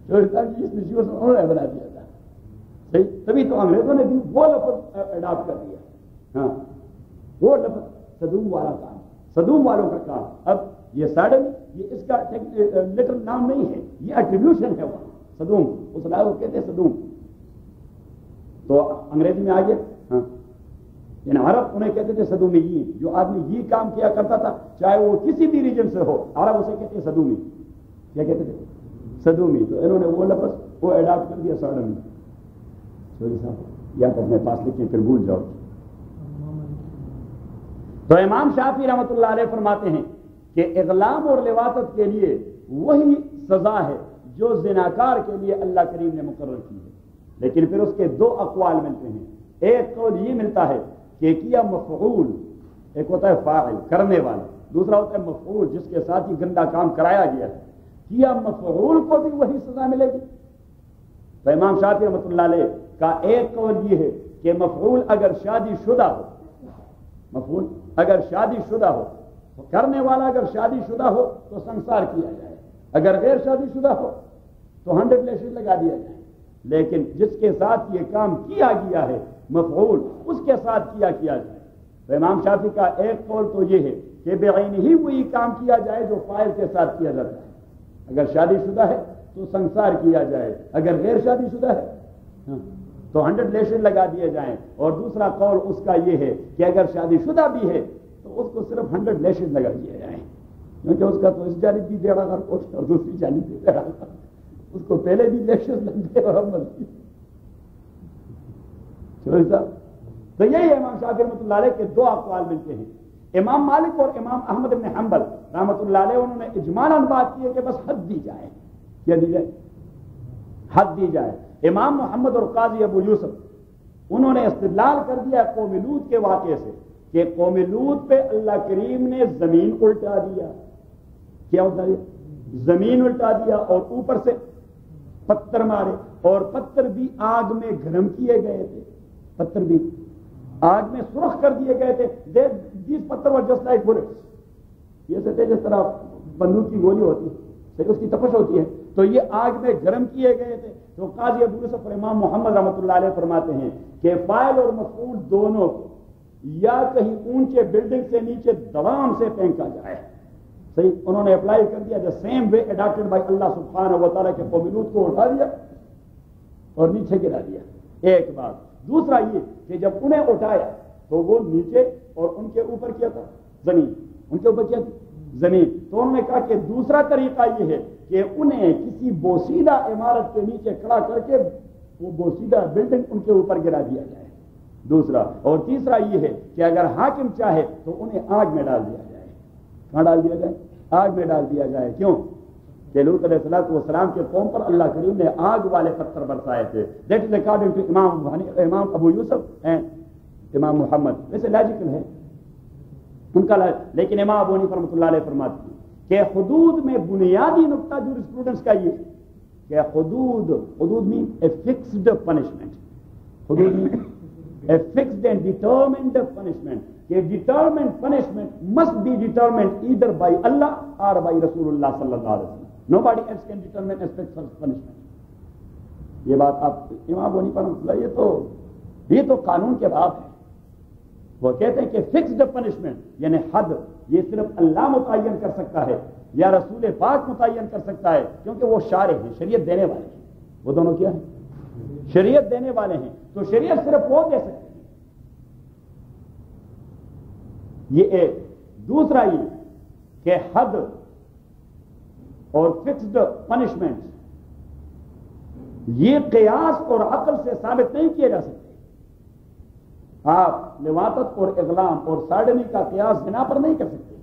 انہوں نے بنا دیا تھا، صحیح، تبھی تو انگریزوں نے بھی وہ لفظ اڈاپٹ کر دیا، ہاں وہ لفظ صدوم والا کام، صدوم والوں کا کام۔ اب یہ ساڈمی یہ اس کا لٹرل نام نہیں ہے، یہ ایٹریبیوشن ہے، وہاں صدوم اس علاقے کو کہتے ہیں صدوم۔ تو انگریزی میں آگے ہاں یعنی عرب انہیں کہتے تھے صدومیین، جو آدمی یہ کام کیا کرتا تھا چاہے وہ کسی بھی ریجن سے ہو، عرب اسے کہتے ہیں صدومی، کیا کہتے تھے صدومی۔ تو انہوں نے وہ لفظ وہ اڈاپٹ کر دیا ساڈمی۔ سوری صاحب یا تو اپنے پاس لکھیں پھر بھول جاؤ۔ تو امام شافعی رحمۃ اللہ علیہ فرماتے ہیں کہ اغلام اور لواطت کے لیے وہی سزا ہے جو زناکار کے لیے اللہ کریم نے مقرر کی ہے. لیکن پھر اس کے دو اقوال ملتے ہیں. ایک قول یہ ملتا ہے کہ کیا مفعول، ایک ہوتا ہے فاعل کرنے والا، دوسرا ہوتا ہے مفعول جس کے ساتھ یہ گندا کام کرایا گیا ہے. کیا مفعول کو بھی وہی سزا ملے گی؟ تو امام شافعی رحمۃ اللہ علیہ کا ایک قول یہ ہے کہ مفعول اگر شادی شدہ ہو، مفعول اگر شادی شدہ ہو، کرنے والا اگر شادی شدہ ہو تو سنسار کیا جائے، اگر غیر شادی شدہ ہو تو 100 لیشن لگا دیا جائے. لیکن جس کے ساتھ یہ کام کیا گیا ہے مفعول، اس کے ساتھ کیا جائے. تو امام شافعی کا ایک قول تو یہ ہے کہ بعین ہی وہی کام کیا جائے جو فاعل کے ساتھ کیا جاتا ہے. اگر شادی شدہ ہے تو سنسار کیا جائے، اگر غیر شادی شدہ ہے تو 100 لیشن لگا دیے جائیں. اور دوسرا قول اس کا یہ ہے کہ اگر شادی شدہ بھی ہے تو اس کو صرف 100 لیشن لگا دیے جائیں، کیونکہ اس کا تو اس جانب بھی بیڑا غرق اور دوسری جانب بھی بیڑا غرق، اس کو پہلے بھی لیشن لگ گئے اور ہم تو یہی امام شافعی رحمۃ اللہ علیہ کے دو اقوال ملتے ہیں. امام مالک اور امام احمد بن حنبل رحمۃ اللہ علیہ انہوں نے اجمالاً بات کی ہے کہ بس حد دی جائے. کیا دی جائے؟ حد دی جائے. امام محمد اور قاضی ابو یوسف انہوں نے استدلال کر دیا قوم لوط کے واقعے سے کہ قوم لوط پہ اللہ کریم نے زمین الٹا دیا. کیا الٹا دیا؟ زمین الٹا دیا اور اوپر سے پتھر مارے، اور پتھر بھی آگ میں گرم کیے گئے تھے، پتھر بھی آگ میں سرخ کر دیے گئے تھے. دیس پتھر اور جس لائک بلٹس، یہ سکتے جس طرح بندوق کی گولی ہوتی ہے، اس کی تپش ہوتی ہے، تو یہ آگ میں گرم کیے گئے تھے. تو قاضی ابو یوسف اور امام محمد رحمۃ اللہ علیہ فرماتے ہیں کہ فاعل اور مفعول دونوں کو یا کہیں اونچے بلڈنگ سے نیچے دڑام سے پھینکا جائے. صحیح، انہوں نے اپلائی کر دیا the same way adopted by اللہ سبحانہ و تعالیٰ کے قوم لوط کو اٹھا دیا اور نیچے گرا دیا. ایک بات. دوسرا یہ کہ جب انہیں اٹھایا تو وہ نیچے اور ان کے اوپر کیا تھا زمین، ان کے اوپر کیا تھی زمین. تو انہوں نے کہا کہ دوسرا طریقہ یہ ہے کہ انہیں کسی بوسیدہ عمارت کے نیچے کھڑا کر کے وہ بوسیدہ بلڈنگ ان کے اوپر گرا دیا جائے. دوسرا. اور تیسرا یہ ہے کہ اگر حاکم چاہے تو انہیں آگ میں ڈال دیا جائے. کہاں ڈال دیا جائے؟ آگ میں ڈال دیا جائے. کیوں؟ کہ لوط علیہ السلام کے قوم پر اللہ کریم نے آگ والے پتھر برسائے تھے. دیٹ از اکارڈنگ ٹو امام ابو یوسف اینڈ امام محمد. ویسے لاجیکل ہے ان کا لیکن امام ابو حنیفہ رحمۃ اللہ علیہ فرماتے ہیں کہ حدود میں بنیادی نقطہ جورسپروڈنس کا یہ کہ حدود مین اے فکسڈ پنشمنٹ. حدود مین a fixed and determined punishment. کہ determined punishment must be determined either by اللہ اور بائی رسول اللہ صلی اللہ علیہ وسلم. Nobody else can determine aspects of punishment. یہ بات آپ امام ابو حنیفہ رحمۃ اللہ یہ تو قانون کے باب ہے. وہ کہتے ہیں کہ فکسڈ پنشمنٹ یعنی حد یہ صرف اللہ متعین کر سکتا ہے یا رسول پاک متعین کر سکتا ہے، کیونکہ وہ شارع ہیں، شریعت دینے والے ہیں. وہ دونوں کیا ہیں؟ شریعت دینے والے ہیں. تو شریعت صرف وہ دے سکتے ہیں. یہ ایک. دوسرا یہ کہ حد اور فکسڈ پنشمنٹ یہ قیاس اور عقل سے ثابت نہیں کیے جا سکتے. آپ لواطت اور اغلام اور ساڈمی کا قیاس زنا پر نہیں کر سکتے،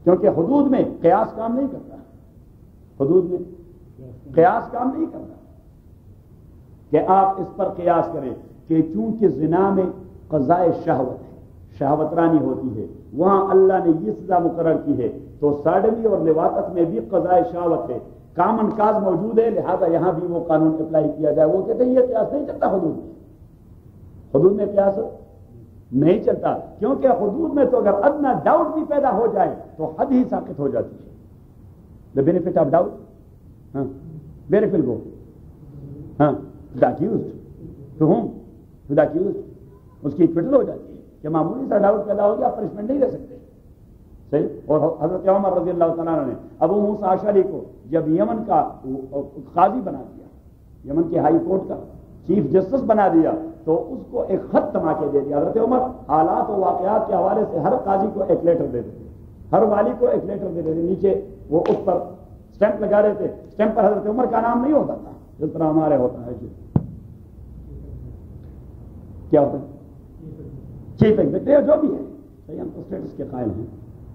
کیونکہ حدود میں قیاس کام نہیں کرتا. حدود میں قیاس کام نہیں کرتا کہ آپ اس پر قیاس کریں کہ چونکہ زنا میں قضاء شہوت ہے، شہوت رانی ہوتی ہے، وہاں اللہ نے یہ سزا مقرر کی ہے، تو ساڈمی اور لواطت میں بھی قضاء شہوت ہے، کامن کاز موجود ہے، لہذا یہاں بھی وہ قانون اپلائی کیا جائے. وہ کہتے ہیں یہ قیاس نہیں چلتا حدود میں. حدود میں قیاس نہیں چلتا، کیونکہ حدود میں تو اگر ادنا ڈاؤٹ بھی پیدا ہو جائے تو حد ہی ساقط ہو جاتی ہے. The benefit of doubt where it will go to the accused. To whom? To the accused. اس کی اکوٹل ہو جاتی ہے کہ معمولی سا ڈاؤٹ پیدا ہو گیا، آپ پنشمنٹ نہیں دے سکتے. صحیح. اور حضرت عمر رضی اللہ تعالیٰ عنہ نے ابو موسیٰ اشعری کو جب یمن کا قاضی بنا دیا، یمن کے ہائی کورٹ کا چیف جسٹس بنا دیا، تو اس کو ایک خط تما کے دے دیا. حضرت عمر حالات و واقعات کے حوالے سے ہر قاضی کو ایک لیٹر دے دیتے، ہر والی کو ایک لیٹر دے دیتے. نیچے وہ اس پر اسٹیمپ لگا رہے تھے. اسٹیمپ پر حضرت عمر کا نام نہیں ہوتا تھا جس طرح ہمارے ہوتا ہے. کیا ہوتا ہے؟ چیف ایگزیکٹو جو بھی ہے. صحیح. ہم تو اسٹیٹس کے قائل ہیں،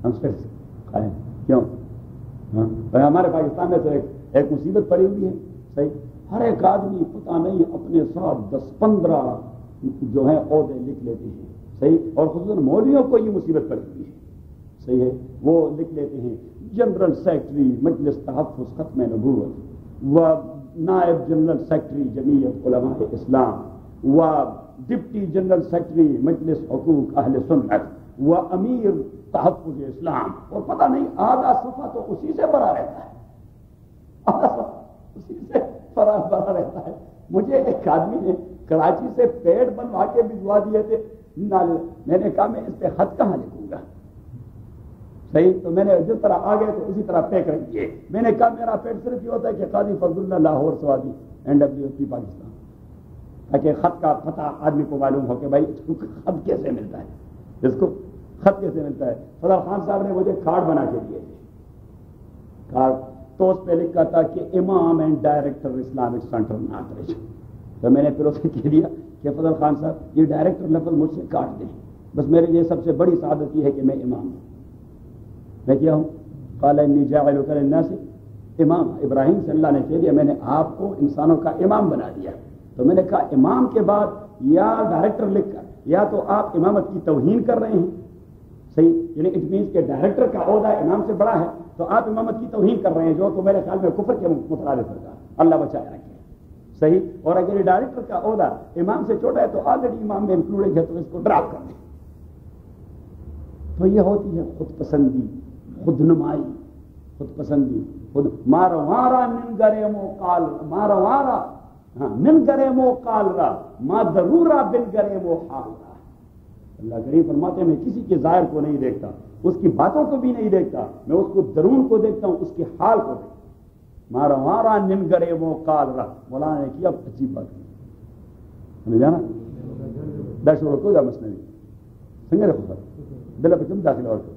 ہم اسٹیٹس قائل ہیں. کیوں؟ ہمارے پاکستان میں تو ایک ایک مصیبت پڑی ہوئی ہے، صحیح، ہر ایک آدمی پتہ نہیں اپنے ساتھ 10-15 جو ہیں عہدے لکھ لیتے ہیں، صحیح، اور خصوصاً مولویوں کو یہ مصیبت پڑی ہوئی ہے، صحیح ہے، وہ لکھ لیتے ہیں جنرل سیکرٹری مجلس تحفظ ختم نبوت، و نائب جنرل سیکرٹری جمعیت علماء اسلام، و ڈپٹی جنرل سیکرٹری مجلس حقوق اہل سنت، و امیر تحفظ اسلام، اور پتہ نہیں آدھا صفحہ تو اسی سے بھرا رہتا ہے، آدھا صفحہ اسی سے بھرا رہتا ہے۔ مجھے ایک آدمی نے کراچی سے پیڑ بنوا کے بھجوا دیے تھے، میں نے کہا میں اس پہ خط کہاں لکھوں گا، صحیح، تو میں نے جس طرح آگے تو اسی طرح پیک رکھ دیے۔ میں نے کہا میرا پیٹ صرف یہ ہوتا ہے کہ قاضی فضل اللہ لاہور سوادی NWFP پاکستان، تاکہ خط کا پتہ آدمی کو معلوم ہو کہ بھائی اس کو خط کیسے ملتا ہے، اس کو خط کیسے ملتا ہے۔ فضل خان صاحب نے مجھے کارڈ بنا کے دیے تھے، کارڈ تو اس پہ لکھا تھا کہ امام اینڈ ڈائریکٹر اسلامک سینٹر ناگرج، تو میں نے پھر اسے کہہ دیا کہ فضل خان صاحب یہ ڈائریکٹر لفظ مجھ سے کاٹ دیں، بس میرے لیے سب سے بڑی سعادت یہ ہے کہ میں امام ہوں۔ میں کیا ہوں؟ قال انی جاعلک للناس امام، ابراہیم سے اللہ نے کہہ دیا میں نے آپ کو انسانوں کا امام بنا دیا، تو میں نے کہا امام کے بعد یا ڈائریکٹر لکھ کر یا تو آپ امامت کی توہین کر رہے ہیں، صحیح، یعنی اٹ مینس کہ ڈائریکٹر کا عہدہ امام سے بڑا ہے تو آپ امامت کی توہین کر رہے ہیں، جو تو میرے خیال میں کفر کے مترادف ہوگا، اللہ بچائے رکھے، صحیح، اور اگر یہ ڈائریکٹر کا عہدہ امام سے چھوٹا ہے تو آلریڈی امام میں انکلوڈنگ ہے، تو اس کو ڈراپ کر دیں۔ تو یہ ہوتی ہے خود پسندی، خود نمائی، خود پسندی، خود ماروارا ننگرمو قال ماروارا ننگرمو قال را ما ضرورا بنگرمو حال را۔ اللہ کریم فرماتے ہیں میں کسی کے ظاہر کو نہیں دیکھتا، اس کی باتوں کو بھی نہیں دیکھتا، میں اس کو درون کو دیکھتا ہوں، اس کے حال کو دیکھتا ہوں۔ ماروارا ننگرمو قال را، مولانا نے کیا عجیب بات کی، سمجھ جانا داشور کو دا مسئلہ نہیں سنگر خبر بلا بکم داخل اور کو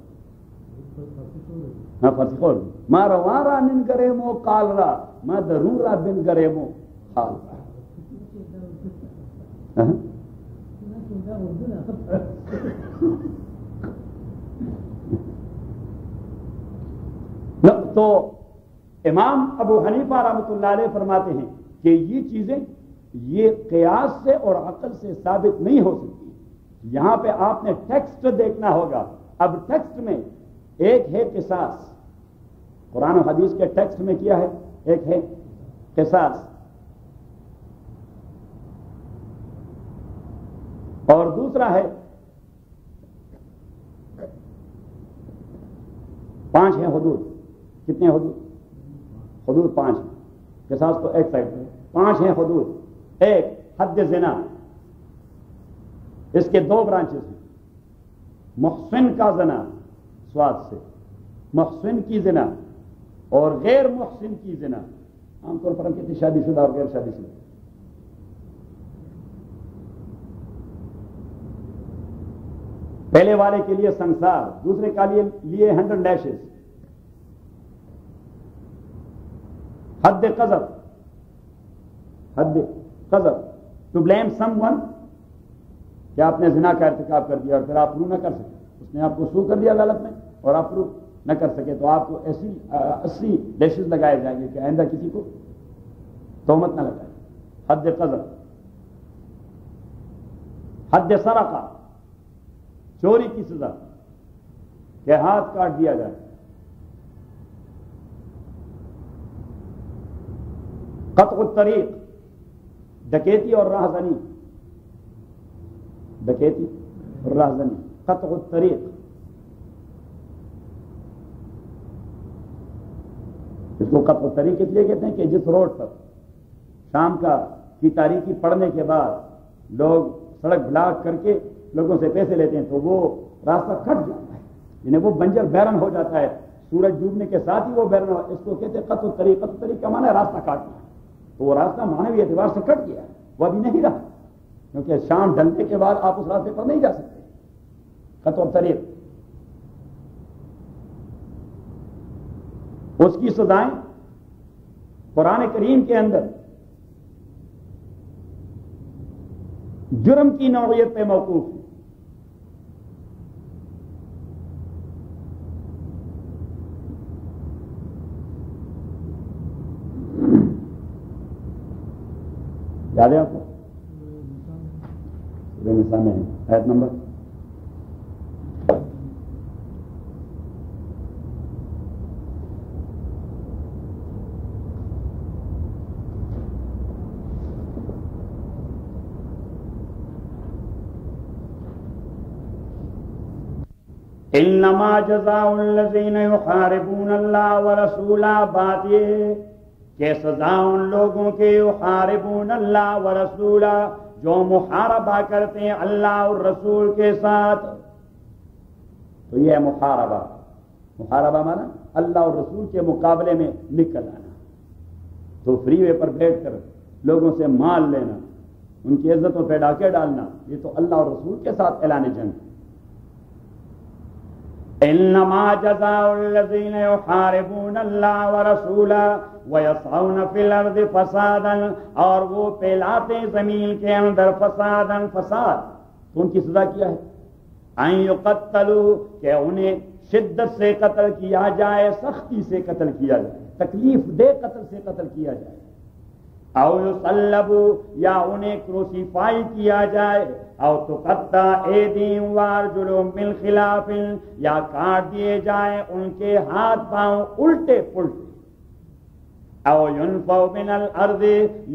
ہاں فارسی خور ماروارا ننگرمو قال را ما ضرورا بنگرمو حال را۔ تو امام ابو حنیفہ رحمۃ اللہ علیہ فرماتے ہیں کہ یہ چیزیں یہ قیاس سے اور عقل سے ثابت نہیں ہو سکتی، یہاں پہ آپ نے ٹیکسٹ دیکھنا ہوگا۔ اب ٹیکسٹ میں ایک ہے قصاص، قرآن و حدیث کے ٹیکسٹ میں کیا ہے؟ ایک ہے قصاص، اور دوسرا ہے 5 ہیں حدود۔ کتنے حدود؟ حدود 5 ہیں، قصاص تو ایک سائڈ ہے، 5 ہیں حدود۔ ایک حد زنا، اس کے 2 برانچز ہیں، محسن کا زنا سواد سے، محسن کی زنا اور غیر محسن کی زنا۔ عام طور پر ہم کہتے ہیں شادی شدہ اور غیر شادی شدہ۔ پہلے والے کے لیے سنسار، دوسرے کا لیے 100 لیشز۔ حد قذف، حد قذف ٹو بلیم سم ون، کہ آپ نے زنا کا ارتکاب کر دیا اور پھر آپ پروو نہ کر سکے، اس نے آپ کو سو کر دیا عدالت میں اور آپ پروو نہ کر سکے تو آپ کو ایسی 80 لیشز لگائے جائیں گے کہ آئندہ کسی کو تہمت نہ لگائے۔ حد قذف۔ حد سرقہ، چوری کی سزا کہ ہاتھ کاٹ دیا جائے۔ قطع الطریق، ڈکیتی اور راہزنی، ڈکیتی اور راہزنی، قطع الطریق۔ اس کو قطع الطریق اس لیے کہتے ہیں کہ جس روڈ پر شام کی تاریکی پڑنے کے بعد لوگ سڑک بلاک کر کے لوگوں سے پیسے لیتے ہیں تو وہ راستہ کٹ جاتا ہے، یعنی وہ بنجر بیرن ہو جاتا ہے، سورج ڈوبنے کے ساتھ ہی وہ بیرن ہو، اس کو کہتے ہیں قطع الطریق۔ قطع الطریق کا معنی ہے راستہ کاٹنا، تو وہ راستہ معنوی اعتبار سے کٹ گیا، وہ ابھی نہیں رہا، کیونکہ شام ڈھلنے کے بعد آپ اس راستے پر نہیں جا سکتے۔ قطع الطریق، اس کی سزائیں قرآن کریم کے اندر جرم کی نوعیت پہ موقوف ہے۔ یاد ہے آپ کو؟ سورہ نساء میں ہے آیت نمبر انما جزاء الذین یحاربون اللہ ورسولہ، بات یہ ہے کہ سزا ان لوگوں کے یحاربون اللہ ورسولہ جو محاربہ کرتے ہیں اللہ اور رسول کے ساتھ. تو یہ ہے محاربہ. محاربہ مانا اللہ اور رسول کے مقابلے میں نکل آنا. تو فری وے پر بیٹھ کر لوگوں سے مال لینا، ان کی عزتوں پہ ڈاکے ڈالنا، یہ تو اللہ اور رسول کے ساتھ اعلان جنگ. انما جزاء الذین یحاربون اللہ ورسولہ ویسعون فی الارض فسادا، اور وہ پھیلاتے زمین کے اندر فسادا، فساد. تو ان کی سزا کیا ہے؟ ان یقتلوا، کہ انہیں شدت سے قتل کیا جائے، سختی سے قتل کیا جائے، تکلیف دے قتل سے قتل کیا جائے. او یصلبوا، یا انہیں کروسیفائی کیا جائے، او تقطع ایدیہم وارجلہم من خلاف، یا کاٹ دیے جائیں ان کے ہاتھ پاؤں الٹے پلٹے. او ینفوا من الارض،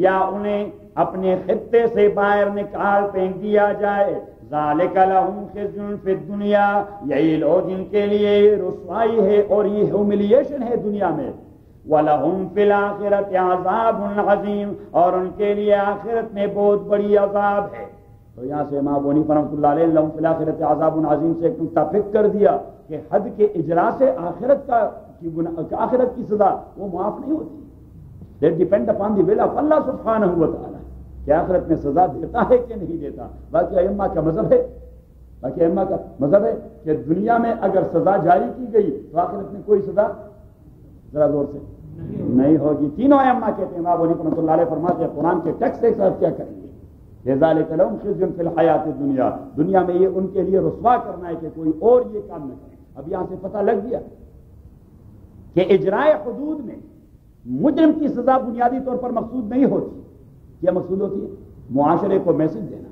یا انہیں اپنے خطے سے باہر نکال پھینک دیا جائے. ذالک لہم خزی فی الدنیا، یہی لوگ ان کے لیے رسوائی ہے اور یہ ہیوملیشن ہے دنیا میں. وَلَهُمْ فِي الْآخِرَةِ عَذَابٌ عَظِيمٌ، اور ان کے لیے آخرت میں بہت بڑی عذاب ہے. تو یہاں سے امام ابو حنیفہ رحمۃ اللہ علیہ لَهُمْ فِي الْآخِرَةِ عَذَابٌ عَظِيمٌ سے ایک نقطہ فکر کر دیا کہ حد کے اجرا سے آخرت کی سزا وہ معاف نہیں ہوتی. They depend upon the will of Allah سبحانہ و تعالی کہ آخرت میں سزا دیتا ہے کہ نہیں دیتا. باقی ائمہ کا مذہب ہے کہ دنیا میں اگر سزا جاری کی گئی تو آخرت میں کوئی سزا ذرا زور سے نہیں ہوگی. تینوں ائمہ کہتے ہیں. امام ابو حنیفہ رحمۃ اللہ علیہ فرماتے ہیں قرآن کے ٹیکسٹ کے ساتھ کیا کریں گے؟ ذالک لہم خزی فی الحیات الدنیا، دنیا میں یہ ان کے لیے رسوا کرنا ہے کہ کوئی اور یہ کام نہ کرے. اب یہاں سے پتہ لگ گیا کہ اجرائے حدود میں مجرم کی سزا بنیادی طور پر مقصود نہیں ہوتی. کیا مقصود ہوتی ہے؟ معاشرے کو میسج دینا،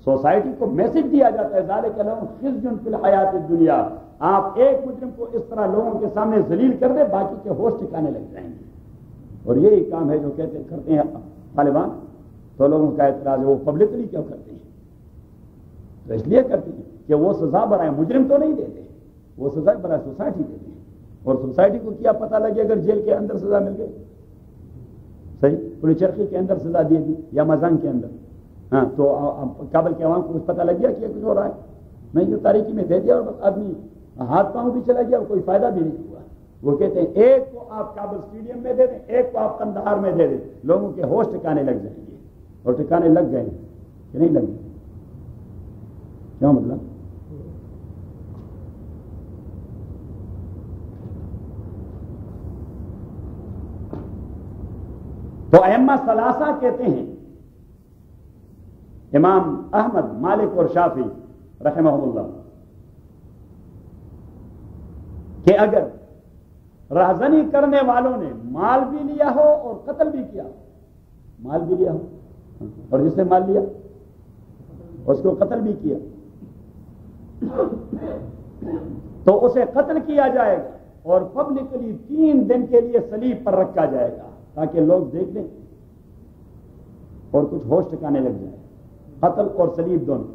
سوسائٹی کو میسج دیا جاتا ہے ذالک لہم خزی فی الحیات الدنیا. آپ ایک مجرم کو اس طرح لوگوں کے سامنے ذلیل کر دیں، باقی کے ہوش ٹھکانے لگ جائیں گے. اور یہی کام ہے جو کرتے ہیں طالبان. تو لوگوں کا اعتراض ہے وہ پبلکلی کیوں کرتے ہیں؟ تو اس لیے کرتے ہیں کہ وہ سزا برائے مجرم تو نہیں دیتے، وہ سزا برائے سوسائٹی دیتے ہیں. اور سوسائٹی کو کیا پتہ لگے اگر جیل کے اندر سزا مل گئی، صحیح پولیس چرخی کے اندر سزا دی دی یا مزنگ کے اندر، ہاں تو کابل کے عوام کو کچھ پتہ لگ گیا کہ کچھ ہو رہا ہے؟ نہیں، جو تاریخی میں دے دیا اور بس آدمی ہاتھ پاؤں بھی چلا گیا اور کوئی فائدہ بھی نہیں ہوا. وہ کہتے ہیں ایک کو آپ کابل اسٹیڈیم میں دے دیں، ایک کو آپ قندھار میں دے دیں، لوگوں کے ہوش ٹھکانے لگ جائیں گے. اور ٹھکانے لگ گئے کہ نہیں لگے؟ کیوں مطلب؟ تو ائمہ ثلاثہ کہتے ہیں، امام احمد، مالک اور شافعی رحمہ اللہ، کہ اگر رہزنی کرنے والوں نے مال بھی لیا ہو اور قتل بھی کیا، مال بھی لیا ہو اور جس نے مال لیا اس کو قتل بھی کیا، تو اسے قتل کیا جائے گا اور پبلکلی 3 دن کے لیے صلیب پر رکھا جائے گا تاکہ لوگ دیکھ لیں اور کچھ ہوش ٹھکانے لگ جائے. قتل اور صلیب دونوں،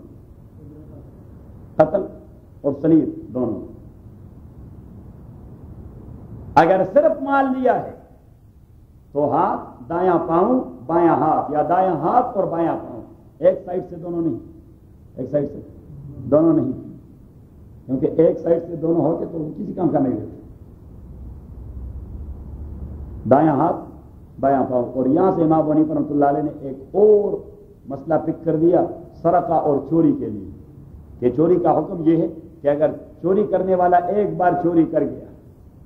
قتل اور صلیب دونوں. اگر صرف مال لیا ہے تو ہاتھ دایاں پاؤں بایاں ہاتھ، یا دایاں ہاتھ اور بایاں پاؤں، ایک سائڈ سے دونوں نہیں، ایک سائڈ سے دونوں نہیں، کیونکہ ایک سائڈ سے دونوں ہو کے تو کسی کام کا نہیں دیتے. دایاں ہاتھ بایاں پاؤں. اور یہاں سے امام ابو حنیفہ رحمۃ اللہ علیہ نے ایک اور مسئلہ پک کر دیا سرقہ اور چوری کے لیے، کہ چوری کا حکم یہ ہے کہ اگر چوری کرنے والا ایک بار چوری کر گیا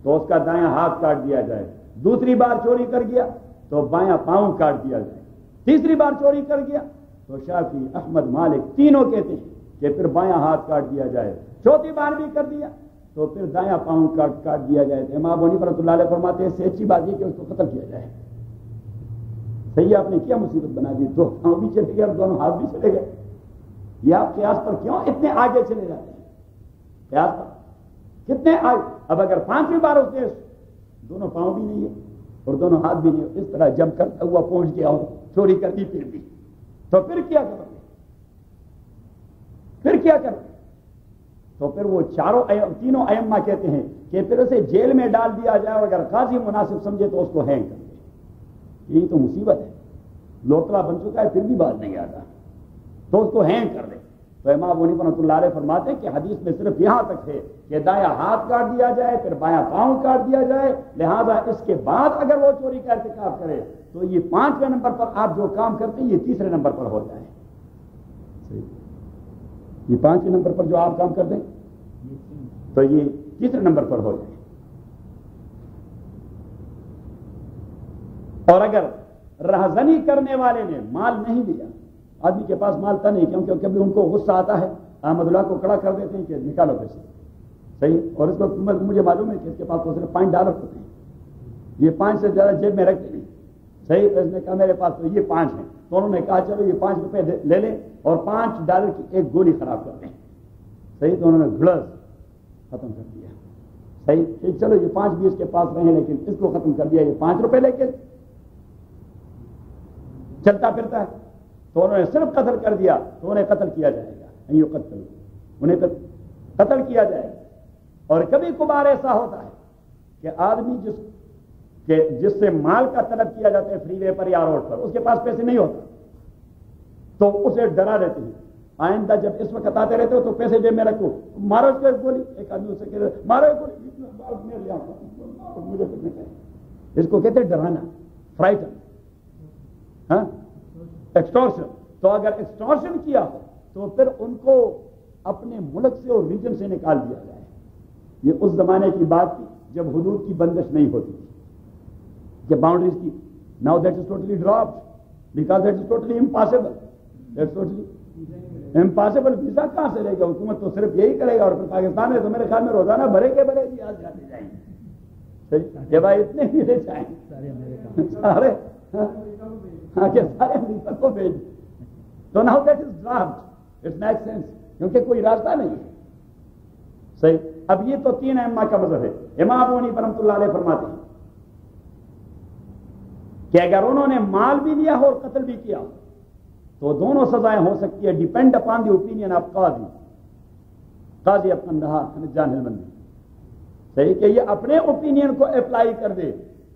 تو اس کا دایاں ہاتھ کاٹ دیا جائے، دوسری بار چوری کر گیا تو بایاں پاؤں کاٹ دیا جائے، تیسری بار چوری کر گیا تو شافعی، احمد، مالک تینوں کہتے ہیں کہ پھر بایاں ہاتھ کاٹ دیا جائے، چوتھی بار بھی کر دیا تو پھر دایاں پاؤں کاٹ دیا جائے. امام ابو حنیفہ رحمۃ اللہ علیہ فرماتے ہیں اس سے اچھی بات یہ کہ اس کو قتل کیا جائے. صحیح آپ نے کیا مصیبت بنا دی، دو پاؤں بھی چلے گئے اور دونوں ہاتھ بھی چلے گئے. یہ آپ قیاس پر کیوں اتنے آگے چلے جاتے ہیں؟ قیاس پر کتنے آگے. اب اگر 5ویں بار اس نے دونوں پاؤں بھی نہیں ہے اور دونوں ہاتھ بھی نہیں ہے، اس طرح جب کرتا ہوا پہنچ گیا ہوں، چوری کر دی پھر بھی، تو پھر کیا کرو گے؟ پھر کیا کرو گے؟ تو پھر وہ تینوں ائمہ کہتے ہیں کہ پھر اسے جیل میں ڈال دیا جائے، اور اگر قاضی مناسب سمجھے تو اس کو ہینگ کر دے. یہی تو مصیبت ہے، لوٹلا بن چکا ہے پھر بھی بات نہیں آتا، تو اس کو ہینگ کر دے. تو امام ابو حنیفہ رحمۃ اللہ علیہ فرماتے ہیں کہ حدیث میں صرف یہاں تک ہے کہ دایاں ہاتھ کاٹ دیا جائے، پھر بایاں پاؤں کاٹ دیا جائے، لہذا اس کے بعد اگر وہ چوری کا ارتکاب کرے تو یہ 5ویں نمبر پر آپ جو کام کرتے ہیں یہ 3رے نمبر پر ہو جائے. یہ 5ویں نمبر پر جو آپ کام کرتے ہیں تو یہ 3رے نمبر پر ہو جائے. اور اگر رہزنی کرنے والے نے مال نہیں دیا، آدمی کے پاس مال تھا نہیں، کیونکہ کبھی ان کو غصہ آتا ہے، احمد اللہ کو کھڑا کر دیتے ہیں کہ نکالو پیسے، صحیح. اور اس وقت مجھے معلوم ہے کہ اس کے پاس تو صرف $5 ہوتے ہیں، یہ 5 سے زیادہ جیب میں رکھتے نہیں، صحیح. تو اس نے کہا میرے پاس تو یہ 5 ہیں، تو انہوں نے کہا چلو یہ $5 لے لیں اور $5 کی ایک گولی خراب کر دیں، صحیح. تو انہوں نے گھڑس ختم کر دیا، صحیح. کہ چلو یہ 5 بھی اس کے پاس رہے لیکن اس کو ختم کر دیا، یہ $5 لے کے چلتا پھرتا ہے. تو انہوں نے صرف قتل کر دیا تو انہیں قتل کیا جائے گا، نہیں یہ قتل، انہیں قتل کیا جائے گا. اور کبھی کبھار ایسا ہوتا ہے کہ آدمی جس سے مال کا طلب کیا جاتا ہے فری وے پر یا روڈ پر، اس کے پاس پیسے نہیں ہوتا تو اسے ڈرا دیتے ہیں، آئندہ جب اس وقت آتے رہتے ہو تو پیسے جیب میں رکھو، مارو اس کو ایک گولی. ایک آدمی اسے کہتے مارو ایک گولی، مجھے کچھ نہیں کہے. اس کو کہتے ہیں ڈرانا، فرائٹن، ہاں، ایکسٹورشن. تو اگر ایکسٹورشن کیا ہو تو پھر ان کو اپنے ملک سے اور ریجن سے نکال دیا جائے. یہ اس زمانے کی بات تھی جب حدود کی بندش نہیں ہوتی تھی، کہ باؤنڈریز کی. Now that is totally dropped because that is totally impossible. That's totally impossible. Visa کہاں سے لے گا؟ حکومت تو صرف یہی کرے گا. اور پھر پاکستان میں تو میرے خیال میں روزانہ بھرے کے بھرے بھی آج جاتے جائیں گے کہ بھائی اتنے ہی لے جائیں سارے، ہاں کہ سارے امریکہ کو بھیج. تو now that is draft, it make sense, کیونکہ کوئی راستہ نہیں ہے، صحیح. اب یہ تو 3 ائمہ کا مذہب ہے. امام ابو حنیفہ رحمۃ اللہ علیہ فرماتے ہیں کہ اگر انہوں نے مال بھی لیا ہو اور قتل بھی کیا ہو تو دونوں سزائیں ہو سکتی ہے، depend upon the opinion of قاضی اپن رہا جان ہلمند، صحیح، کہ یہ اپنے اوپینین کو اپلائی کر دے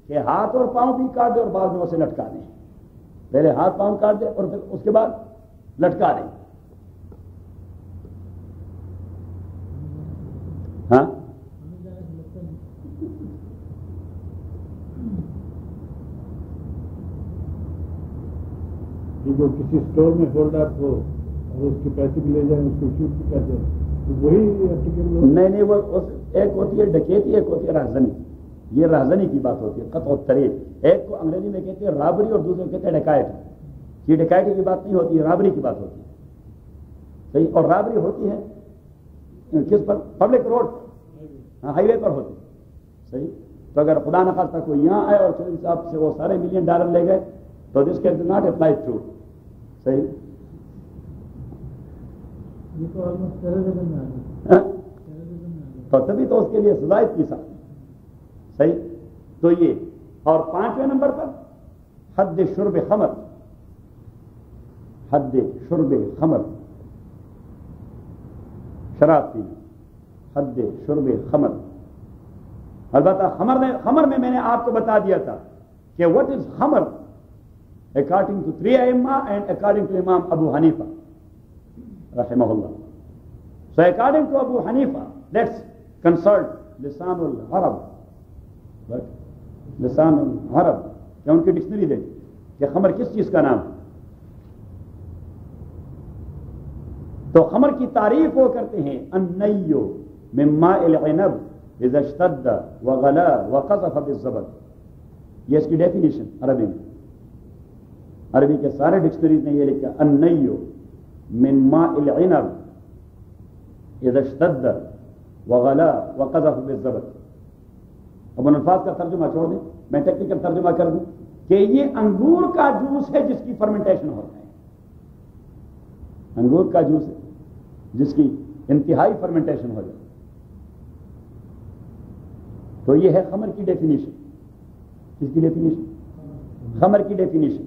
کہ ہاتھ اور پاؤں بھی کاٹ دے اور بعد میں اسے لٹکا دیں. پہلے ہاتھ پاؤں کاٹ دے اور پھر اس کے بعد لٹکا دیں. ہاں جو کسی اسٹور میں ہولڈ اپ ہو اور اس کے پیسے بھی لے جائیں، اس کو شوٹ بھی کر دیں، تو وہی نہیں وہ ایک ہوتی ہے ڈکیتی، ایک ہوتی ہے رہزنی. یہ رہزنی کی بات ہوتی ہے، قطع الطریق. ایک کو انگریزی میں کہتے ہیں رابری اور دوسرے کو کہتے ہیں ڈکیت. یہ ڈکیتی کی بات نہیں ہوتی ہے، رابری کی بات ہوتی ہے، صحیح. اور رابری ہوتی ہے کس پر؟ پبلک روڈ، ہائی وے پر ہوتی ہے، صحیح. تو اگر خدا نخواستہ کوئی یہاں آئے اور چودھری صاحب سے وہ سارے $1 ملین لے گئے تو this can not apply true, صحیح. یہ تو آلموسٹ ٹیررزم میں آ گیا، تو تبھی تو اس کے لیے سزا کی سکتے، صحیح. تو یہ. اور 5ویں نمبر پر حد شرب خمر، حد شرب خمر، شراب پینا، حد شرب خمر. البتہ خمر میں نے آپ کو بتا دیا تھا کہ what is خمر according to 3 ائمہ and according to Imam Abu Hanifa rahimahullah. So according to Abu Hanifa, let's consult لسان العرب، لسان العرب، کہ ان کی ڈکشنری دے کہ خمر کس چیز کا نام ہے. تو خمر کی تعریف وہ کرتے ہیں النیو من ماء العنب اذا اشتد وغلا وقذف بالزبد. یہ اس کی ڈیفینیشن عربی میں، عربی کے سارے ڈکشنریز نے یہ لکھا النیو من ماء العنب اذا اشتد وغلا وقذف بالزبد. اب ان الفاظ کا ترجمہ چھوڑ دیں، میں ٹیکنیکل ترجمہ کر دوں کہ یہ انگور کا جوس ہے جس کی فرمنٹیشن ہو رہا ہے، انگور کا جوس ہے جس کی انتہائی فرمنٹیشن ہو جائے، تو یہ ہے خمر کی ڈیفینیشن. کس کی ڈیفینیشن؟ خمر کی ڈیفینیشن.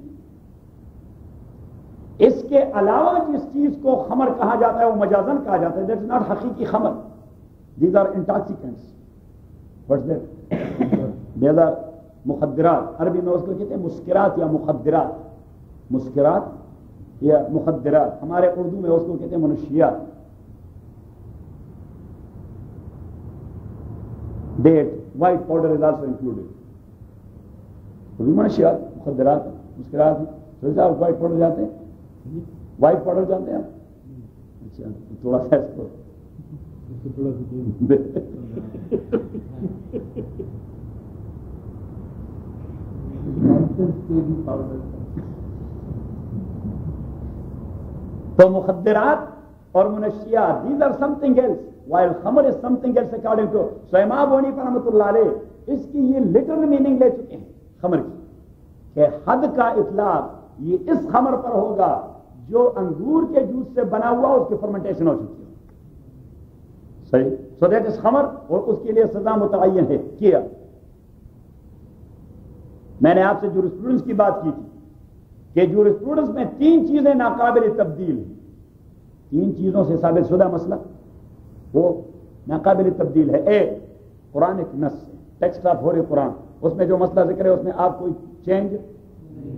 اس کے علاوہ جس چیز کو خمر کہا جاتا ہے وہ مجازن کہا جاتا ہے. دیٹ از ناٹ حقیقی خمر. These are intoxicants. What's that? These are مخدرات. عربی میں اس کو کہتے ہیں مسکرات یا مخدرات. مسکرات یا مخدرات. ہمارے اردو میں اس کو کہتے ہیں منشیات. That white powder is also included. منشیات مخدرات مسکرات ہیں. تو آپ وائٹ پاؤڈر جانتے ہیں؟ وائٹ پاؤڈر جانتے ہیں آپ؟ اچھا تھوڑا سا اس کو تو مخدرات اور منشیات these are something else while خمر is something else according to سلیمان بونی پر رحمۃ اللہ علیہ. اس کی یہ لٹرل میننگ لے چکے ہیں خمر کی کہ حد کا اطلاق یہ اس خمر پر ہوگا جو انگور کے جوس سے بنا ہوا اس کی فرمنٹیشن ہو چکی ہے. صحیح. سو دیٹ از خمر اور اس کے لیے سزا متعین ہے. کیا میں نے آپ سے جورسپروڈنس کی بات کی تھی کہ جورسپروڈنس میں 3 چیزیں ناقابل تبدیل ہیں. 3 چیزوں سے ثابت شدہ مسئلہ وہ ناقابل تبدیل ہے. ایک قرآن ایک نص ٹیکسٹ آف ہو رہے قرآن، اس میں جو مسئلہ ذکر ہے اس میں آپ کوئی چینج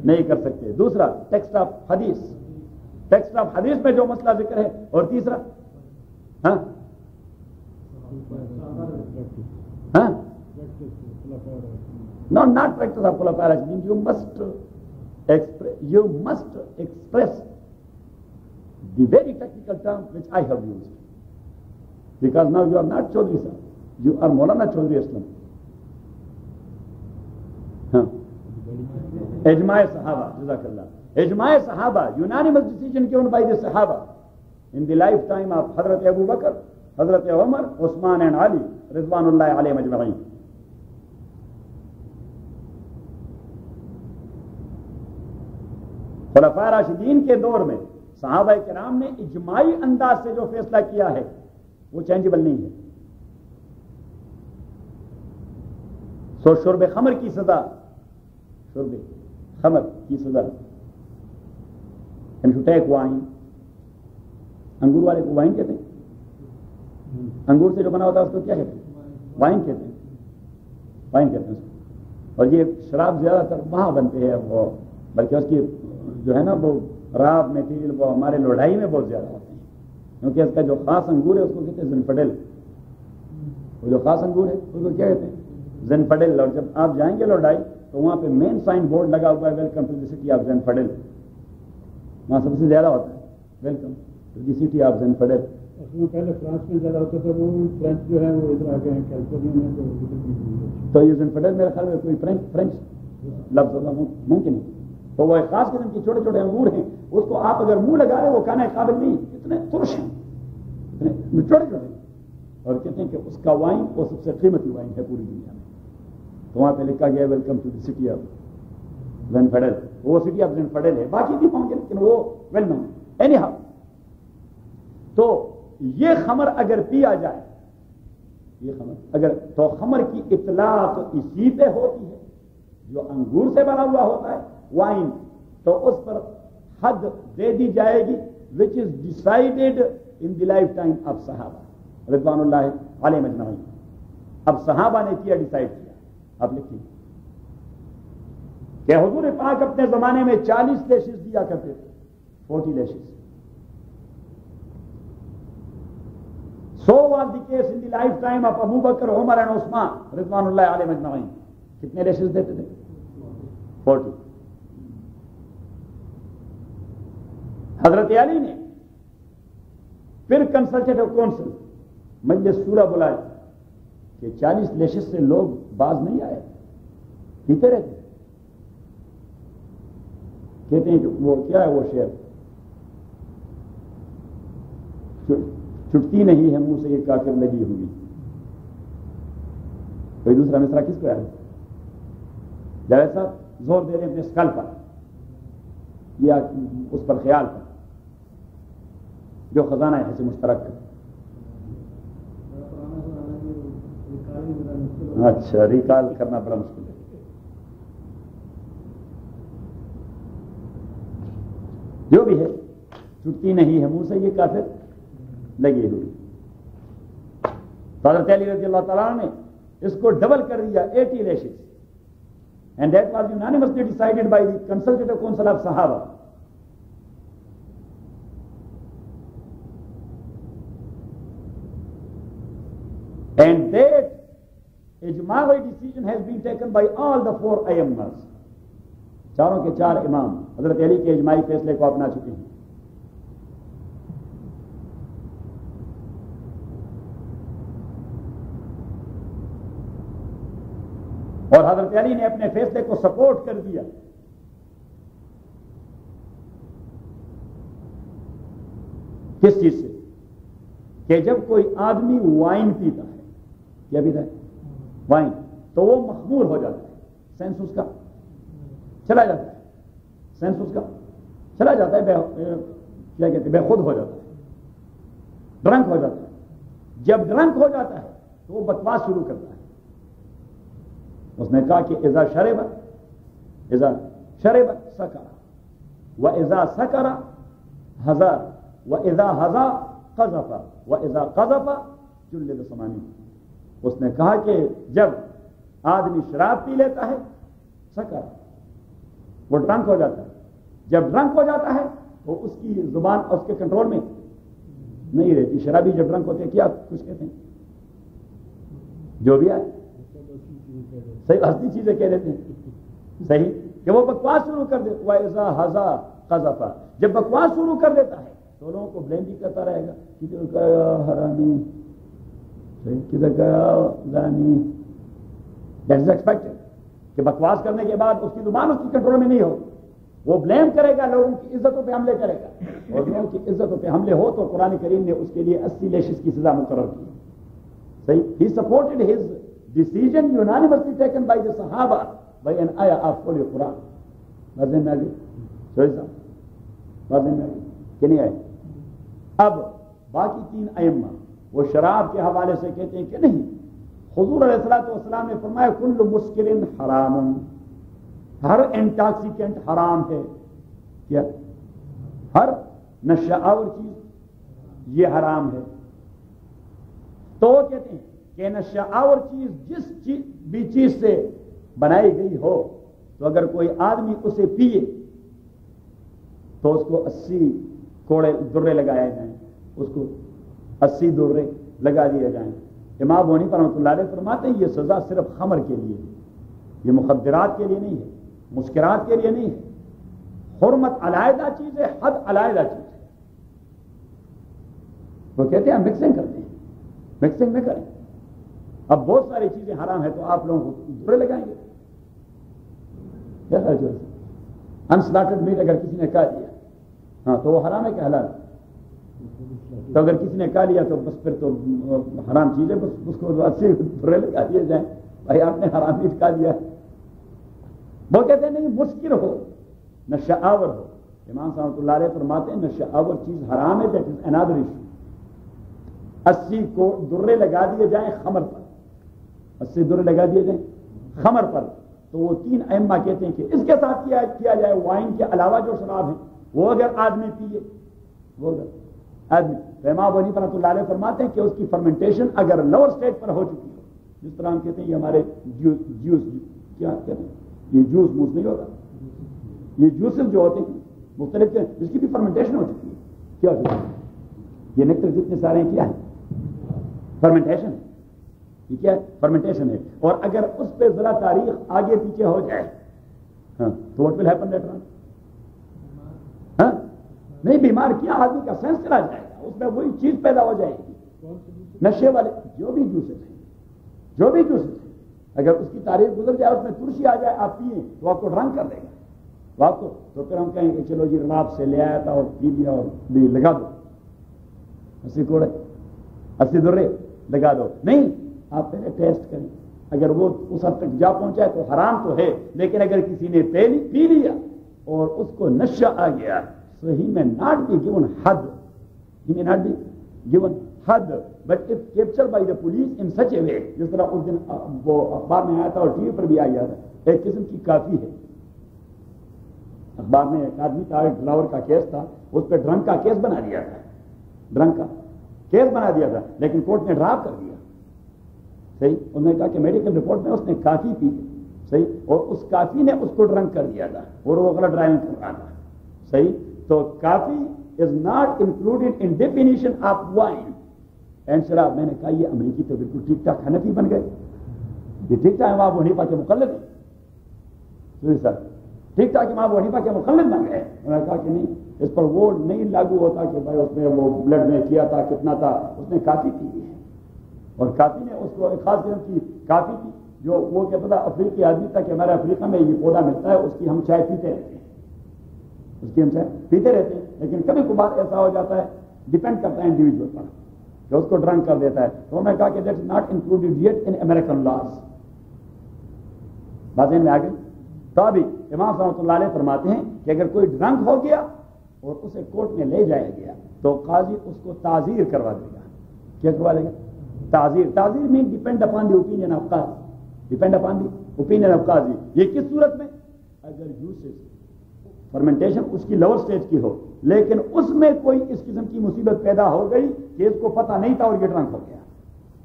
نہیں کر سکتے. دوسرا ٹیکسٹ آف حدیث، ٹیکسٹ آف حدیث میں جو مسئلہ ذکر ہے. اور تیسرا not practice of Khulafa ar-Rashidin. You must express the very technical terms which I have used, because now you are not Chaudhry sir, you are Maulana Chaudhry Aslam. Ijma' Sahaba, Jazakallah. Ijma' Sahaba, unanimous decision given by the Sahaba in the lifetime of Hazrat Abu Bakr, Hazrat Umar, Usman and Ali, Ridwanullahi alayhim ajma'in. خلفاء راشدین کے دور میں صحابہ کرام نے اجماعی انداز سے جو فیصلہ کیا ہے وہ چینجبل نہیں ہے. سو شرب خمر کی سزا، شرب خمر کی سزا، اینڈ ٹو ٹیک وائن. انگور والے کو وائن کہتے ہیں. انگور سے جو بنا ہوتا ہے اس کو کیا کہتے ہیں؟ وائن کہتے ہیں. وائن کہتے ہیں. اور یہ شراب زیادہ تر وہاں بنتے ہیں وہ، بلکہ اس کی جو ہے نا وہ راب میٹیریل وہ ہمارے لوڈھائی میں بہت زیادہ ہوتے ہیں، کیونکہ اس کا جو خاص انگور ہے اس کو کہتے ہیں زنفڈل. وہ جو خاص انگور ہے اس کو کیا کہتے ہیں؟ زنفڈل. اور جب آپ جائیں گے لوڈھائی تو وہاں پہ مین سائن بورڈ لگا ہوا ہے welcome to the city of Zinfandel. وہاں سب سے زیادہ ہوتا ہے welcome to the city of Zinfandel. پہلے فرانس میں زیادہ ہوتا تھا، وہ فرینچ جو ہے وہ ادھر آ گئے ہیں کیلیفورنیا میں. تو یہ زنفڈل میرے خیال میں کوئی فرینچ لفظ ہوگا ممکن ہے. تو وہ ایک خاص قسم کے چھوٹے چھوٹے انگور ہیں، اس کو آپ اگر منہ لگا رہے وہ کھانے قابل نہیں، اتنے ترش ہیں، اتنے چھوٹے چھوٹے. اور کہتے ہیں کہ اس کا وائن وہ سب سے قیمتی وائن ہے پوری دنیا میں. تو وہاں پہ لکھا گیا welcome to the city of Zinfandel. وہ سٹی آف زنفڈل ہے، باقی بھی ہوں گے لیکن وہ ویل نون. اینی ہاؤ، تو یہ خمر اگر پیا جائے، یہ خمر اگر، تو خمر کی اطلاق اسی پہ ہوتی ہے جو انگور سے بنا ہوا ہوتا ہے وائن، تو اس پر حد دے دی جائے گی which is decided in the lifetime of صحابہ رضوان اللہ علیہ مجمعین. اب صحابہ نے کیا ڈیسائیڈ کیا. اب لکھیے کہ حضور پاک اپنے زمانے میں 40 لیشز دیا کرتے تھے، 40 lashes. So was the case in the lifetime of Abu Bakr, Umar and Usman رضوان اللہ علیہ مجمعین. کتنے لیشز دیتے تھے؟ 40. حضرت علی نے پھر کنسلٹیٹو کونسل مجلس شورا بلایا کہ 40 لیشز سے لوگ باز نہیں آئے، پیتے رہتے. کہتے ہیں کہ وہ کیا ہے وہ شعر، چھٹتی نہیں ہے منہ سے یہ کافر لگی ہوئی. کوئی دوسرا مصرع کس کو ہے؟ جاوید صاحب زور دے دیں اپنے اسکل پر یا اس پر خیال پر جو خزانہ ہے ایسے مشترک کا. اچھا ریکال کرنا بڑا مشکل ہے. جو بھی ہے چھٹی نہیں ہے منہ سے یہ کافر لگی ہوئی. حضرت علی رضی اللہ تعالیٰ نے اس کو ڈبل کر دیا 80 lashes and that was unanimously decided by the consultative council of Sahaba. And that ijma'i decision has been taken by all the 4 Aimmas. چاروں کے 4 امام حضرت علی کے اجماعی فیصلے کو اپنا چکے ہیں. اور حضرت علی نے اپنے فیصلے کو سپورٹ کر دیا. کس چیز سے؟ کہ جب کوئی آدمی وائن پیتا ہے، کیا پیتا ہے؟ وائن، تو وہ مخمور ہو جاتا ہے، سینس اس کا چلا جاتا ہے، سینس اس کا چلا جاتا ہے، کیا کہتے ہیں، بے خود ہو جاتا ہے، ڈرنک ہو جاتا ہے. جب ڈرنک ہو جاتا ہے تو وہ بکواس شروع کرتا ہے. اس نے کہا کہ اذا شرب سکر واذا سکر ہزا واذا ہزا قذف واذا قذف جلد 80. اس نے کہا کہ جب آدمی شراب پی لیتا ہے سکر، وہ ڈرنک ہو جاتا ہے. جب ڈرنک ہو جاتا ہے وہ اس کی زبان اس کے کنٹرول میں نہیں رہتی. شرابی جب ڈرنک ہوتے ہیں کیا کچھ کہتے ہیں، جو بھی آئے صحیح ہستی چیزیں کہہ دیتے ہیں، صحیح کہ وہ بکواس شروع کر دیتا. وَإِذَا حَزَا قَذَفَ، جب بکواس شروع کر دیتا ہے تو لوگوں کو بلیم بھی کرتا رہے گا، کدھر گیا حرامی، کدھر گیا زانی. دیٹ از ایکسپیکٹڈ کہ بکواس کرنے کے بعد اس کی زبان اس کی کنٹرول میں نہیں ہو، وہ بلیم کرے گا، لوگوں کی عزتوں پہ حملے کرے گا. اور لوگوں کی عزتوں پہ حملے ہو تو قرآن کریم نے اس کے لیے 80 لیشز کی سزا مقرر کی. صحیح. He supported his decision unanimously taken by the Sahaba by an ayah of Holy Quran. واضح میں آگے واضح میں آگے کہ نہیں آئے. اب باقی 3 ائمہ وہ شراب کے حوالے سے کہتے ہیں کہ نہیں، حضور علیہ الصلوۃ والسلام نے فرمایا کل مسکر حرام، ہر انٹاکسیکینٹ حرام ہے. کیا؟ ہر نشہ آور چیز یہ حرام ہے. تو وہ کہتے ہیں کہ نشہ آور چیز جس بھی چیز سے بنائی گئی ہو تو اگر کوئی آدمی اسے پیے تو اس کو 80 کوڑے درے لگائے جائیں، اس کو 80 درے لگا دیے جائیں. امام ابو حنیفہ رحمۃ اللہ علیہ فرماتے ہیں یہ سزا صرف خمر کے لیے ہے، یہ مخدرات کے لیے نہیں ہے، مسکرات کے لیے نہیں ہے. حرمت علیحدہ چیز ہے، حد علیحدہ چیز ہے. وہ کہتے ہیں ہم مکسنگ کرتے ہیں، مکسنگ نہ کریں. اب بہت ساری چیزیں حرام ہیں تو آپ لوگوں کو درے لگائیں گے. انسلاٹڈ میٹ اگر کسی نے کھا لیا ہاں تو وہ حرام ہے کہ حلال؟ تو اگر کسی نے کھا لیا تو بس پھر تو حرام چیز ہے، بس اس کو 80 درے لگا دیے جائیں. بھائی آپ نے حرام میٹ کھا لیا. وہ کہتے ہیں نہیں، مسکر ہو، نشہ آور ہو. امام صاحب رحمۃ اللہ علیہ فرماتے ہیں نشہ آور چیز حرام ہے، دیٹ از انادر ایشو. 80 کو درے لگا دیے جائیں خمر پر، 80 درے لگا دیے جائیں خمر پر. تو وہ 3 ائمہ کہتے ہیں کہ اس کے ساتھ کیا جائے وائن کے علاوہ جو شراب ہیں وہ اگر آدمی پیے، وہ اگر آدمی، امام ابو حنیفہ رحمۃ اللہ علیہ فرماتے ہیں کہ اس کی فرمنٹیشن اگر لوور اسٹیج پر ہو چکی ہو، جس طرح ہم کہتے ہیں یہ ہمارے جوس کیا کہتے ہیں، یہ جوس موس نہیں ہوتا، یہ جوسز جو ہوتے ہیں مختلف جس کی بھی فرمنٹیشن ہو چکی ہے. کیا ہو چکی ہے؟ یہ نیکٹر جتنے سارے ہیں کیا ہے؟ فرمنٹیشن. یہ کیا ہے؟ فرمنٹیشن ہے. اور اگر اس پہ ذرا تاریخ آگے پیچھے ہو جائے ہاں تو what will happen later on? ہاں نہیں، بیمار کیا آدمی کا سینس چلا جائے گا، اس میں وہی چیز پیدا ہو جائے گی. نشے والے جو بھی جوسز ہیں، جو بھی جوسز ہیں، اگر اس کی تاریخ گزر جائے، اس میں ترشی آ جائے، آپ پیئیں تو آپ کو ڈرنک کر دے گا. آپ کو تو پھر ہم کہیں گے چلو جی راب سے لے آیا تھا اور پی لیا اور لگا دو 80 کوڑے 80 درے لگا دو. نہیں، آپ پہلے ٹیسٹ کریں. اگر وہ اس حد تک جا پہنچا ہے تو حرام تو ہے، لیکن اگر کسی نے پی لیا اور اس کو نشہ آ گیا، so he may not be given حد، he may not be given حد but if captured by the police in such a way، جس طرح اس دن وہ اخبار میں آیا تھا اور ٹی وی پر بھی آیا تھا، ایک قسم کی کافی ہے، اخبار میں ایک آدمی تھا، ایک ڈراور کا کیس تھا، اس پہ ڈرنک کا کیس بنا دیا تھا، ڈرنک کا کیس بنا دیا تھا، لیکن کورٹ نے ڈراپ کر دیا، صحیح، انہوں نے کہا کہ میڈیکل رپورٹ میں اس نے کافی پی، صحیح، اور اس کافی نے اس کو ڈرنک کر دیا تھا اور وہ غلط ڈرائیونگ کر رہا تھا، صحیح، تو coffee is not included in definition of wine and شراب۔ میں نے کہا یہ امریکی تو بالکل ٹھیک ٹھاک حنفی بن گئے، یہ ٹھیک ٹھاک امام ابو حنیفہ کے مقلد ہیں، سر ٹھیک ٹھاک امام ابو حنیفہ کے مقلد بن گئے۔ انہوں نے کہا کہ نہیں، اس پر وہ نہیں لاگو ہوتا کہ بھائی اس نے وہ بلڈ میں کیا تھا کتنا تھا، اس نے کافی پی ہے، اور کافی نے اس کو ایک خاص قسم کی کافی کی، جو وہ کہتا تھا افریقی آدمی تھا کہ ہمارے افریقہ میں یہ پودا ملتا ہے، اس کی ہم چائے پیتے رہتے ہیں، اس کی ہم چائے پیتے رہتے ہیں، لیکن کبھی کبھار ایسا ہو جاتا ہے، ڈیپینڈ کرتا ہے انڈیویجول پر، کہ اس کو ڈرنک کر دیتا ہے۔ تو انہوں نے کہا کہ that is not included yet in American laws. بات میں آ گئی؟ تو ابھی امام صاحب اللہ علیہ فرماتے ہیں کہ اگر کوئی ڈرنک ہو گیا اور اسے کورٹ میں لے جایا گیا تو قاضی اس کو تعزیر کروا دے گا۔ کیا کروا دے گا؟ تعزیر۔ تعزیر مین depend upon the opinion of قاضی، depend upon the opinion of قاضی۔ یہ کس صورت میں؟ اگر یوسز فرمنٹیشن اس کی لوور سٹیج کی ہو، لیکن اس میں کوئی اس قسم کی مصیبت پیدا ہو گئی کہ اس کو پتہ نہیں تھا اور یہ ڈرنک ہو گیا،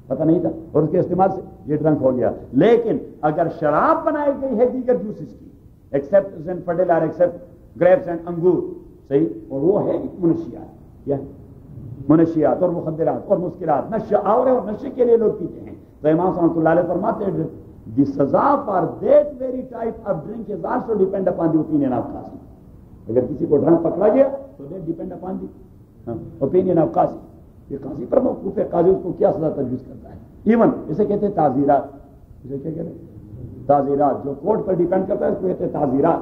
پتہ نہیں تھا اور اس کے استعمال سے یہ ڈرنک ہو گیا۔ لیکن اگر شراب بنائی گئی ہے دیگر جوسز کی، except and fertilizer, except grapes and انگور، صحیح، اور وہ ہے منشیات، کیا منشیات اور مخدرات اور مسکرات، نشہ آور ہے اور نشے کے لیے لوگ پیتے ہیں۔ تو امام صلی اللہ علیہ فرماتے ہیں دی سزا for that very type of drink is also depend upon the opinion of قاضی۔ اگر کسی کو ڈرنک پکڑا گیا تو that depend upon the opinion of قاضی۔ یہ قاضی پر موقوف ہے، قاضی اس کو کیا سزا تجویز کرتا ہے۔ ایون اسے کہتے ہیں تعزیرات، اسے کیا کہتے ہیں؟ تعزیرات، جو کورٹ پر ڈیپینڈ کرتا ہے اس کو کہتے ہیں تعزیرات،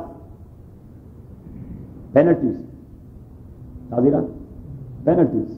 پینلٹیز، تعزیرات، پینلٹیز۔